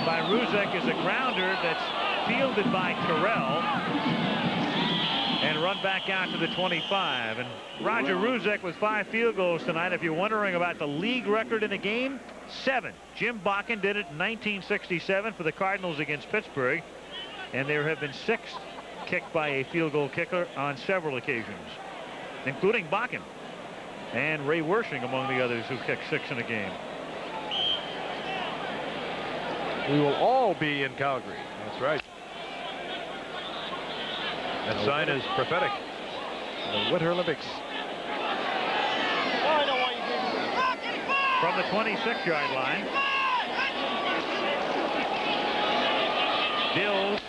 Speaker 2: by Ruzek is a grounder that's fielded by Terrell and run back out to the 25. And Roger Ruzek with 5 field goals tonight. If you're wondering about the league record in a game, 7. Jim Bakken did it in 1967 for the Cardinals against Pittsburgh, and there have been 6 kicked by a field goal kicker on several occasions, including Bakken and Ray Wershing among the others who kicked 6 in a game.
Speaker 3: We will all be in Calgary.
Speaker 1: That's right. That sign is prophetic.
Speaker 3: The Winter Olympics.
Speaker 2: From the 26-yard line, Dils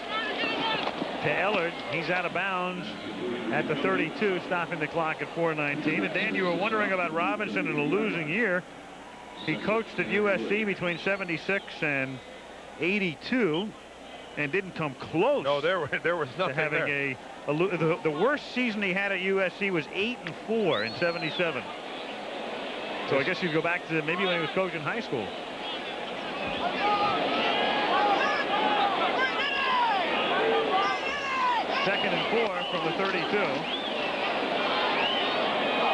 Speaker 2: to Ellard. He's out of bounds at the 32, stopping the clock at 4:19. And Dan, you were wondering about Robinson in a losing year. He coached at USC between 76 and 82 and didn't come close.
Speaker 1: No, there was nothing
Speaker 2: to having
Speaker 1: there.
Speaker 2: The worst season he had at USC was 8-4 in 77. So I guess you go back to maybe when he was coaching high school. Second and 4 from the 32.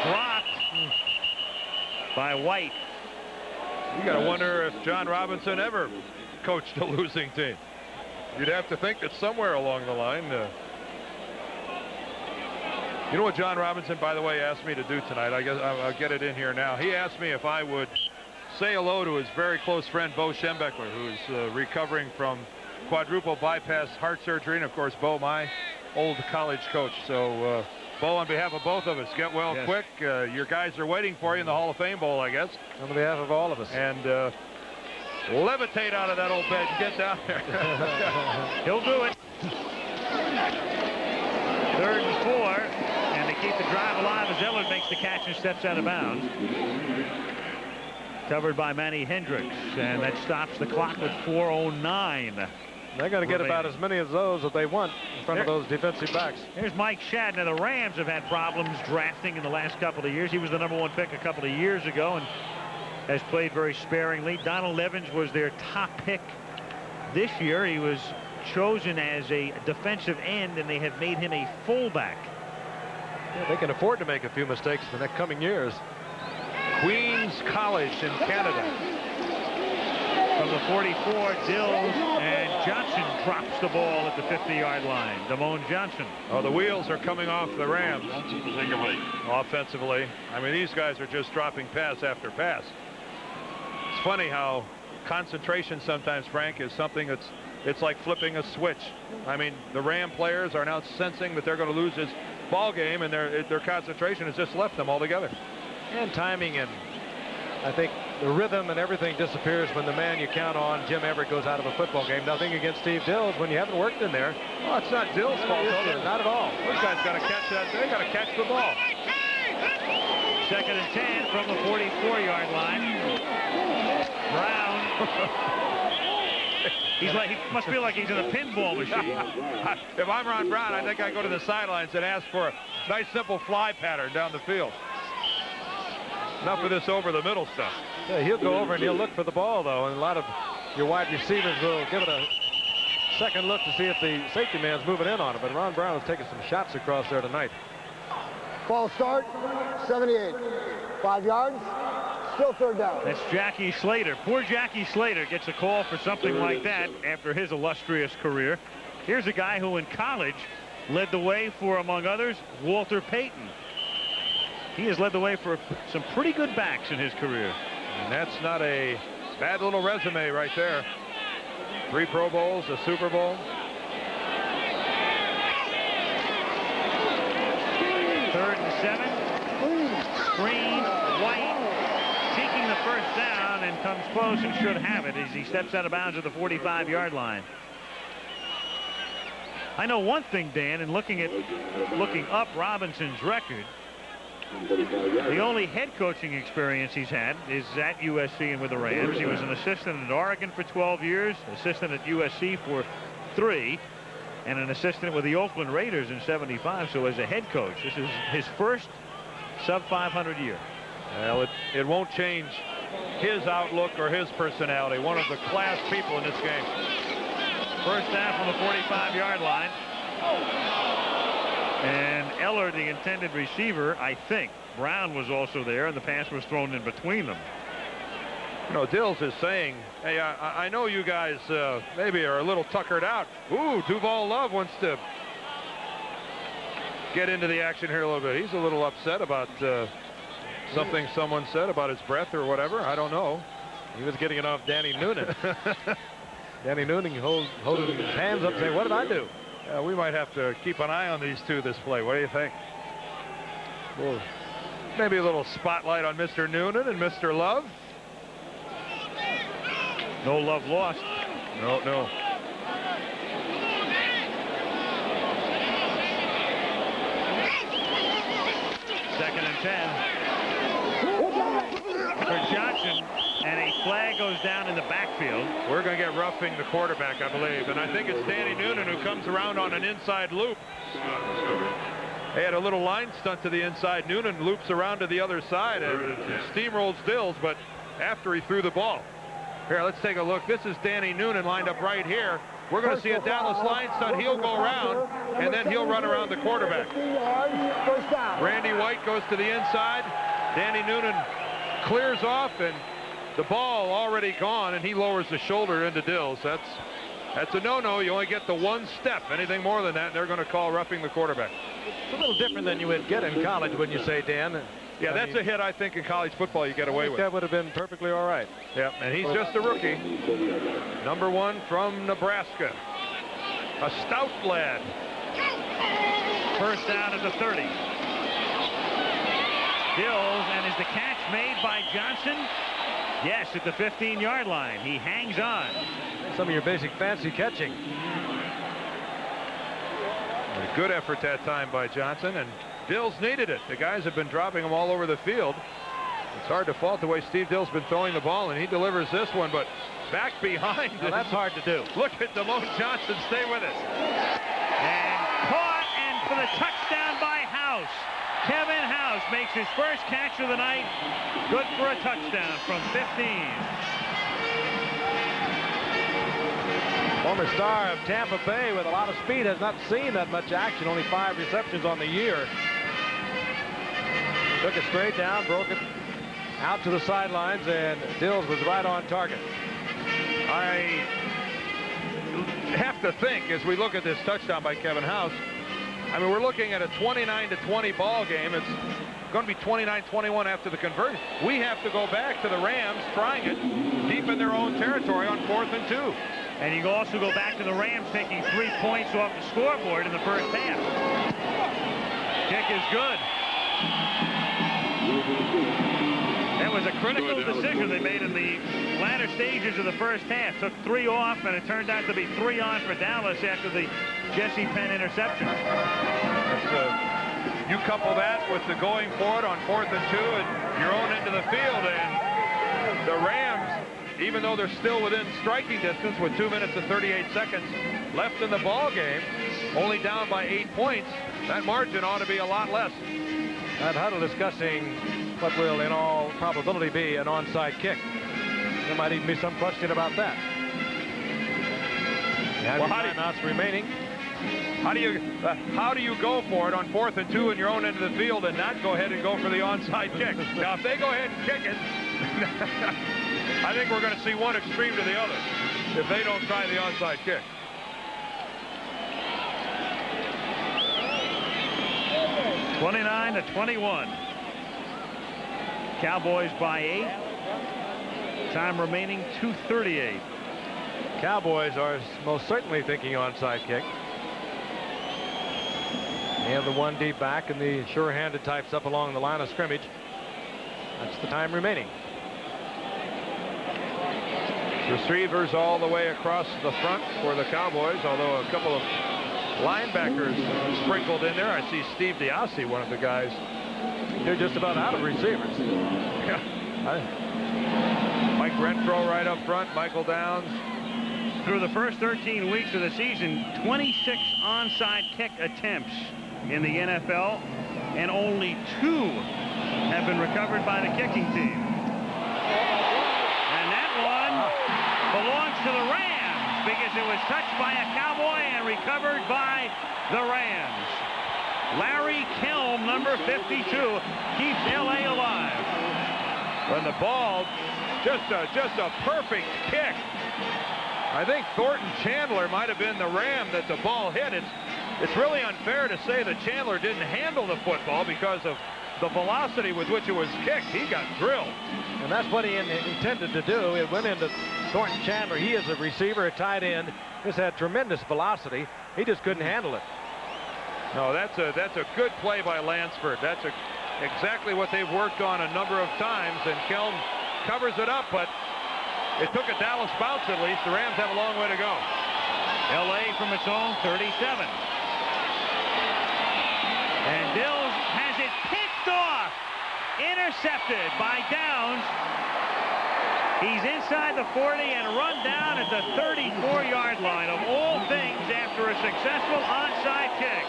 Speaker 2: Dropped by White.
Speaker 1: You got to wonder if John Robinson ever coached a losing team. You'd have to think that somewhere along the line. You know what John Robinson, by the way, asked me to do tonight? I guess I'll get it in here now. He asked me if I would say hello to his very close friend, Bo Schembechler, who's recovering from quadruple bypass heart surgery. And, of course, Bo, my old college coach. So, Bo, on behalf of both of us, get well quick. Your guys are waiting for you in the Hall of Fame Bowl, I guess.
Speaker 3: On behalf of all of us.
Speaker 1: And levitate out of that old bed and get down there.
Speaker 2: He'll do it. 3rd and 4, and they keep the drive alive as Ellard makes the catch and steps out of bounds. Covered by Manny Hendricks, and that stops the clock with 4:09.
Speaker 3: They're going to get about as many of those that they want in front of those defensive backs.
Speaker 2: Here's Mike Shad. Now, the Rams have had problems drafting in the last couple of years. He was the #1 pick a couple of years ago and has played very sparingly. Donald Evans was their top pick this year. He was chosen as a defensive end, and they have made him a fullback.
Speaker 3: Yeah, they can afford to make a few mistakes in the coming years.
Speaker 1: Queens College in Canada.
Speaker 2: From the 44, Dils, and Johnson drops the ball at the 50-yard line. Damone Johnson.
Speaker 1: Oh, the wheels are coming off the Rams offensively. I mean, these guys are just dropping pass after pass. It's funny how concentration sometimes, Frank, is something it's like flipping a switch. I mean, the Ram players are now sensing that they're going to lose this ball game, and their concentration has just left them altogether.
Speaker 3: And timing, and I think the rhythm and everything disappears when the man you count on, Jim Everett, goes out of a football game. Nothing against Steve Dils when you haven't worked in there.
Speaker 1: Oh, it's not Dils' fault,
Speaker 3: not at all.
Speaker 1: Those guys got to catch that. They got to catch the ball.
Speaker 2: 2nd and 10 from the 44-yard line. Brown. He must feel like he's in a pinball machine.
Speaker 1: If I'm Ron Brown, I think I go to the sidelines and ask for a nice simple fly pattern down the field. Enough of this over the middle stuff.
Speaker 3: Yeah, he'll go over and he'll look for the ball, though, and a lot of your wide receivers will give it a second look to see if the safety man's moving in on it. But Ron Brown is taking some shots across there tonight.
Speaker 4: False start, 78. 5 yards, still 3rd down.
Speaker 2: That's Jackie Slater. Poor Jackie Slater gets a call for something like that after his illustrious career. Here's a guy who in college led the way for, among others, Walter Payton. He has led the way for some pretty good backs in his career.
Speaker 1: And that's not a bad little resume right there. 3 Pro Bowls, a Super Bowl.
Speaker 2: 3rd and 7. Screen, White seeking the 1st down and comes close and should have it as he steps out of bounds at the 45-yard line. I know one thing, Dan, in looking up Robinson's record, the only head coaching experience he's had is at USC and with the Rams. He was an assistant at Oregon for 12 years, assistant at USC for 3, and an assistant with the Oakland Raiders in 75. So as a head coach, this is his first sub-500 year.
Speaker 1: Well, it won't change his outlook or his personality. One of the class people in this game.
Speaker 2: 1st down from the 45-yard line. And Ellard, the intended receiver, I think. Brown was also there, and the pass was thrown in between them.
Speaker 1: You know, Dils is saying, hey, I know you guys maybe are a little tuckered out. Ooh, Duval Love wants to get into the action here a little bit. He's a little upset about something someone said about his breath or whatever. I don't know.
Speaker 3: He was getting it off Danny Noonan. Danny Noonan holding his hands up saying, what did I do?
Speaker 1: We might have to keep an eye on these two this play. What do you think? Well, maybe a little spotlight on Mr. Noonan and Mr. Love.
Speaker 2: No love lost.
Speaker 1: No.
Speaker 2: Second and 10 for Johnson, and a flag goes down in the backfield.
Speaker 1: We're going to get roughing the quarterback, I believe, and I think it's Danny Noonan who comes around on an inside loop. They had a little line stunt to the inside. Noonan loops around to the other side and steamrolls Dils, but after he threw the ball. Here, let's take a look. This is Danny Noonan lined up right here. We're going to see a Dallas line stunt. He'll go around, and then he'll run around the quarterback. Randy White goes to the inside. Danny Noonan clears off, and the ball already gone, and he lowers the shoulder into Dils. That's a no-no. You only get the one step. Anything more than that, they're going to call roughing the quarterback.
Speaker 3: It's a little different than you would get in college, wouldn't you say, Dan?
Speaker 1: Yeah, that's a hit I think in college football you get away with.
Speaker 3: That would have been perfectly all right.
Speaker 1: Yeah, and he's just a rookie. Number 1 from Nebraska. A stout lad.
Speaker 2: First down at the 30. Dils, and is the catch made by Johnson? Yes, at the 15-yard line. He hangs on.
Speaker 3: Some of your basic fancy catching.
Speaker 1: A good effort that time by Johnson, and Dils needed it. The guys have been dropping him all over the field. It's hard to fault the way Steve Dils has been throwing the ball, and he delivers this one, but back behind.
Speaker 3: Now that's hard to do.
Speaker 1: Look at Damone Johnson. Stay with us.
Speaker 2: And caught, and for the touchdown by House. Kevin House makes his first catch of the night. Good for a touchdown from 15.
Speaker 3: Former star of Tampa Bay with a lot of speed, has not seen that much action. Only 5 receptions on the year. Took it straight down, broke it out to the sidelines, and Dils was right on target.
Speaker 1: I have to think as we look at this touchdown by Kevin House. I mean, we're looking at a 29-20 ball game. It's going to be 29-21 after the conversion. We have to go back to the Rams trying it deep in their own territory on 4th and 2.
Speaker 2: And you also go back to the Rams taking 3 points off the scoreboard in the first half. Kick is good. That was a critical decision they made in the latter stages of the first half. Took 3 off, and it turned out to be 3 on for Dallas after the Jesse Penn interception.
Speaker 1: You couple that with the going for it on 4th and 2 at your own end of the field, and the Rams, even though they're still within striking distance with 2 minutes and 38 seconds left in the ball game, only down by 8 points, that margin ought to be a lot less.
Speaker 3: That huddle discussing what will in all probability be an onside kick. There might even be some question about that.
Speaker 1: Well,
Speaker 3: timeouts remaining.
Speaker 1: How do you go for it on 4th and 2 in your own end of the field and not go ahead and go for the onside kick? Now, if they go ahead and kick it, I think we're going to see one extreme to the other if they don't try the onside kick.
Speaker 2: (29-21). Cowboys by 8. Time remaining 2:38.
Speaker 3: Cowboys are most certainly thinking onside kick. They have the 1 deep back and the sure-handed types up along the line of scrimmage. That's the time remaining.
Speaker 1: Receivers all the way across the front for the Cowboys, although a couple of linebackers sprinkled in there. I see Steve Dils, one of the guys.
Speaker 3: They're just about out of receivers.
Speaker 1: Yeah. Mike Renfro right up front, Michael Downs.
Speaker 2: Through the first 13 weeks of the season, 26 onside kick attempts in the NFL, and only 2 have been recovered by the kicking team. And that one belongs to the Rams because it was touched by a Cowboy and recovered by the Rams. Larry Kelm, number 52, keeps LA alive.
Speaker 1: When the ball, just a perfect kick. I think Thornton Chandler might have been the Ram that the ball hit. It's it's really unfair to say that Chandler didn't handle the football because of the velocity with which it was kicked. He got drilled.
Speaker 3: And that's what he intended to do. It went into Thornton Chandler. He is a receiver, a tight end. Just had tremendous velocity. He just couldn't handle it.
Speaker 1: No, that's a good play by Lansford. That's exactly what they've worked on a number of times, and Kelm covers it up, but it took a Dallas bounce at least. The Rams have a long way to go.
Speaker 2: L.A. from its own 37. And Dils has it picked off. Intercepted by Downs. He's inside the 40 and run down at the 34-yard line, of all things, after a successful onside kick.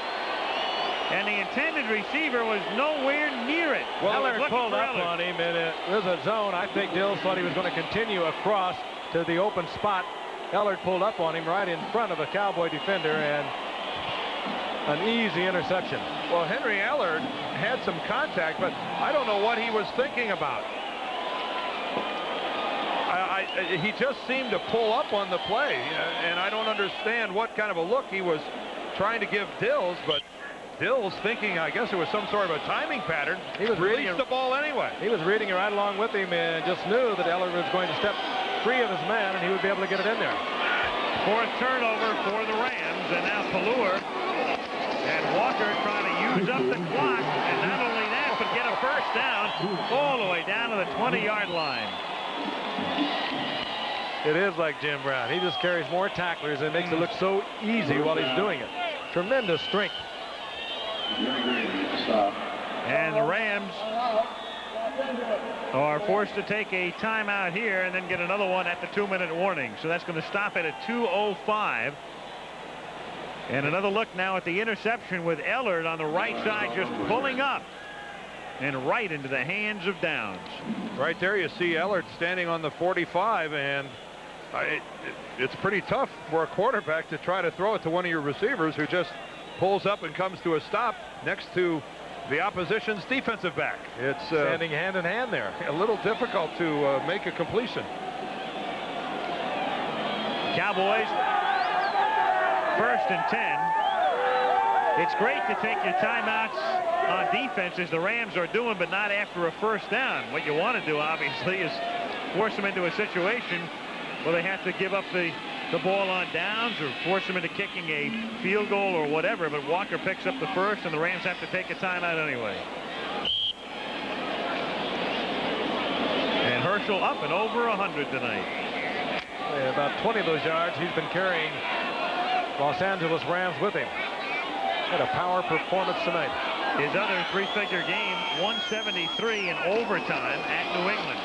Speaker 2: And the intended receiver was nowhere near it.
Speaker 3: Well, Ellard pulled up on him, and it was a zone. I think Dils thought he was going to continue across to the open spot. Ellard pulled up on him right in front of a Cowboy defender, and an easy interception.
Speaker 1: Well, Henry Ellard had some contact, but I don't know what he was thinking about. He just seemed to pull up on the play, and I don't understand what kind of a look he was trying to give Dils, but Dils, thinking, I guess it was some sort of a timing pattern, he was released the ball anyway.
Speaker 3: He was reading it right along with him and just knew that Ellard was going to step free of his man, and he would be able to get it in there.
Speaker 2: Fourth turnover for the Rams, and now Pelluer and Walker trying to use up the clock, and not only that, but get a first down all the way down to the 20-yard line.
Speaker 3: It is like Jim Brown. He just carries more tacklers and makes it look so easy while he's doing it. Tremendous strength.
Speaker 2: And the Rams are forced to take a timeout here and then get another one at the 2-minute warning. So that's going to stop it at 2:05. And another look now at the interception with Ellard on the right side just pulling up and right into the hands of Downs.
Speaker 1: Right there you see Ellard standing on the 45, and it's pretty tough for a quarterback to try to throw it to one of your receivers who just pulls up and comes to a stop next to the opposition's defensive back. It's
Speaker 3: standing hand in hand there.
Speaker 1: A little difficult to make a completion.
Speaker 2: Cowboys 1st and 10. It's great to take your timeouts on defense, as the Rams are doing, but not after a first down. What you want to do, obviously, is force them into a situation where they have to give up the ball on downs or force them into kicking a field goal or whatever. But Walker picks up the first, and the Rams have to take a timeout anyway. And Herschel up and over 100 tonight.
Speaker 3: Yeah, about 20 of those yards he's been carrying Los Angeles Rams with him. Had a power performance tonight.
Speaker 2: His other three-figure game, 173 in overtime at New England.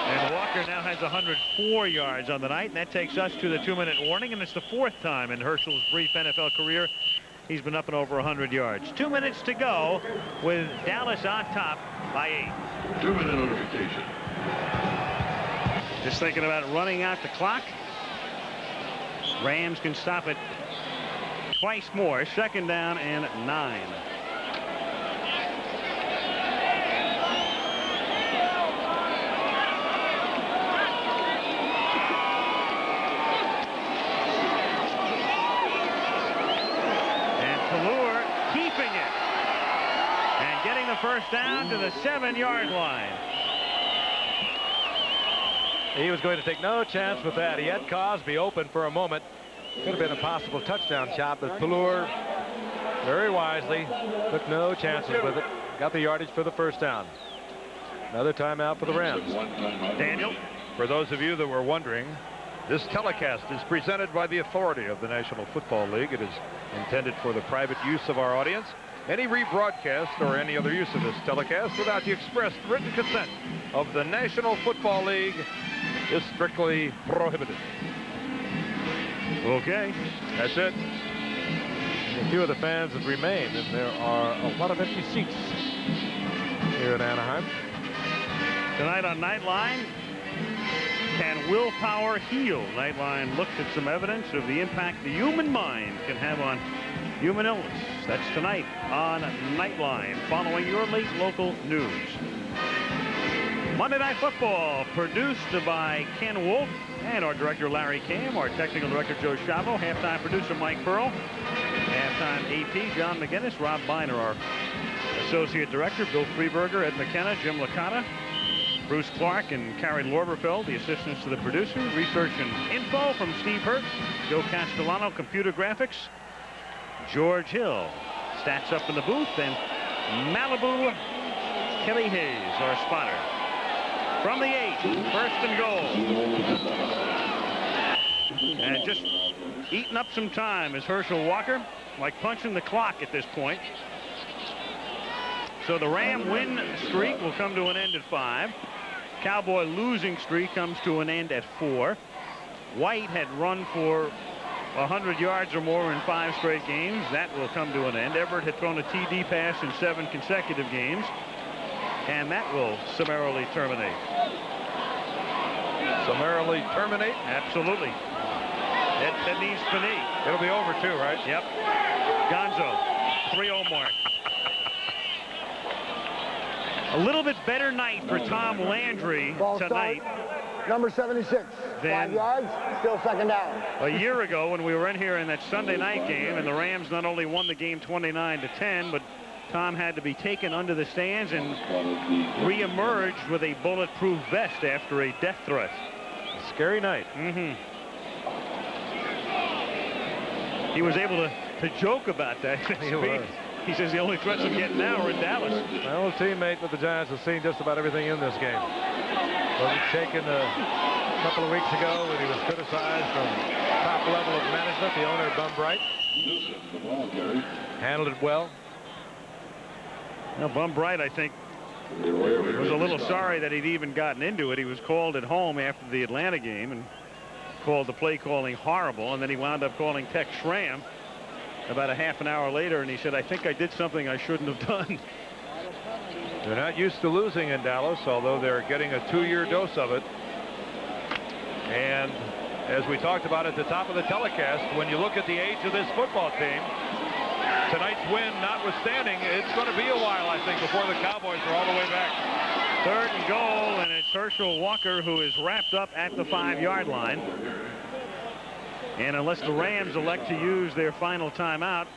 Speaker 2: And Walker now has 104 yards on the night, and that takes us to the 2-minute warning, and it's the 4th time in Herschel's brief NFL career he's been up and over 100 yards. 2 minutes to go with Dallas on top by 8.
Speaker 5: 2-minute notification.
Speaker 2: Just thinking about running out the clock. Rams can stop it twice more. 2nd down and 9. First down to the 7-yard line.
Speaker 3: He was going to take no chance with that. He had Cosbie open for a moment. Could have been a possible touchdown shot, but Pelluer very wisely took no chances with it. Got the yardage for the first down. Another timeout for the Rams.
Speaker 2: Daniel.
Speaker 1: For those of you that were wondering, this telecast is presented by the authority of the National Football League. It is intended for the private use of our audience. Any rebroadcast or any other use of this telecast without the expressed written consent of the National Football League is strictly prohibited.
Speaker 2: Okay.
Speaker 1: That's it.
Speaker 3: A few of the fans have remained, and there are a lot of empty seats here in Anaheim.
Speaker 2: Tonight on Nightline, can willpower heal? Nightline looks at some evidence of the impact the human mind can have on human illness. That's tonight on Nightline, following your late local news. Monday Night Football, produced by Ken Wolf and our director Larry Cam, our technical director Joe Shavo, halftime producer Mike Pearl. Halftime AP, John McGinnis, Rob Biner, our Associate Director, Bill Freeberger, Ed McKenna, Jim Licata, Bruce Clark, and Carrie Lorberfeld, the assistants to the producer. Research and info from Steve Hurt, Joe Castellano, computer graphics, George Hill. Stats up in the booth, and Malibu Kelly Hayes, our spotter. From the 8, first and goal. And just eating up some time is Herschel Walker, like punching the clock at this point. So the Ram win streak will come to an end at 5. Cowboy losing streak comes to an end at 4. White had run for 100 yards or more in 5 straight games. That will come to an end. Everett had thrown a TD pass in 7 consecutive games. And that will summarily terminate.
Speaker 1: Summarily terminate?
Speaker 2: Absolutely. That needs Finney.
Speaker 1: It'll be over too, right?
Speaker 2: Yep. Gonzo, 3-0 mark. A little bit better night for Tom Landry
Speaker 4: Ball
Speaker 2: tonight.
Speaker 4: Start, number 76.
Speaker 2: Then
Speaker 4: 5 yards, still second down.
Speaker 2: A year ago when we were in here in that Sunday night game, and the Rams not only won the game 29-10, but Tom had to be taken under the stands and re-emerged with a bulletproof vest after a death threat.
Speaker 3: A scary night.
Speaker 2: He was able to joke about that. He says the only threats I'm getting now are in Dallas.
Speaker 3: My old teammate with the Giants has seen just about everything in this game. Was it taken a couple of weeks ago when he was criticized from top level of management, the owner, Bum Bright? Handled it well.
Speaker 2: Now, Bum Bright, I think, was a little sorry that he'd even gotten into it. He was called at home after the Atlanta game and called the play calling horrible, and then he wound up calling Tex Schramm about a half an hour later, and he said, I think I did something I shouldn't have done.
Speaker 1: They're not used to losing in Dallas, although they're getting a 2-year dose of it. And as we talked about at the top of the telecast, when you look at the age of this football team, tonight's win notwithstanding, it's going to be a while, I think, before the Cowboys are all the way back.
Speaker 2: 3rd and goal, and it's Herschel Walker who is wrapped up at the 5-yard line. And unless the Rams elect to use their final timeout,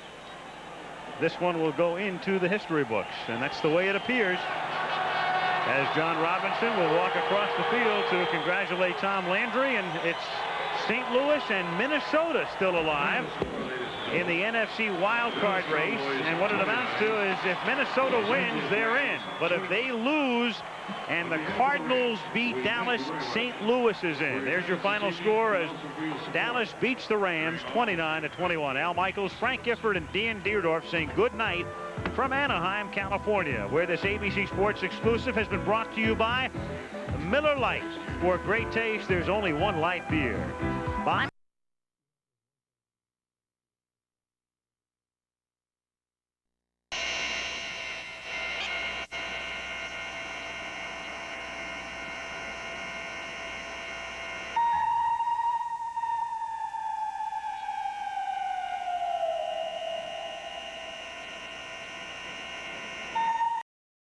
Speaker 2: this one will go into the history books. And that's the way it appears, as John Robinson will walk across the field to congratulate Tom Landry. And it's St. Louis and Minnesota still alive in the NFC wild card race. And what it amounts to is if Minnesota wins, they're in. But if they lose and the Cardinals beat Dallas, St. Louis is in. There's your final score as Dallas beats the Rams 29-21. Al Michaels, Frank Gifford, and Dan Deerdorf saying good night from Anaheim, California, where this ABC Sports exclusive has been brought to you by Miller Lite. For great taste, there's only one light beer. Bye.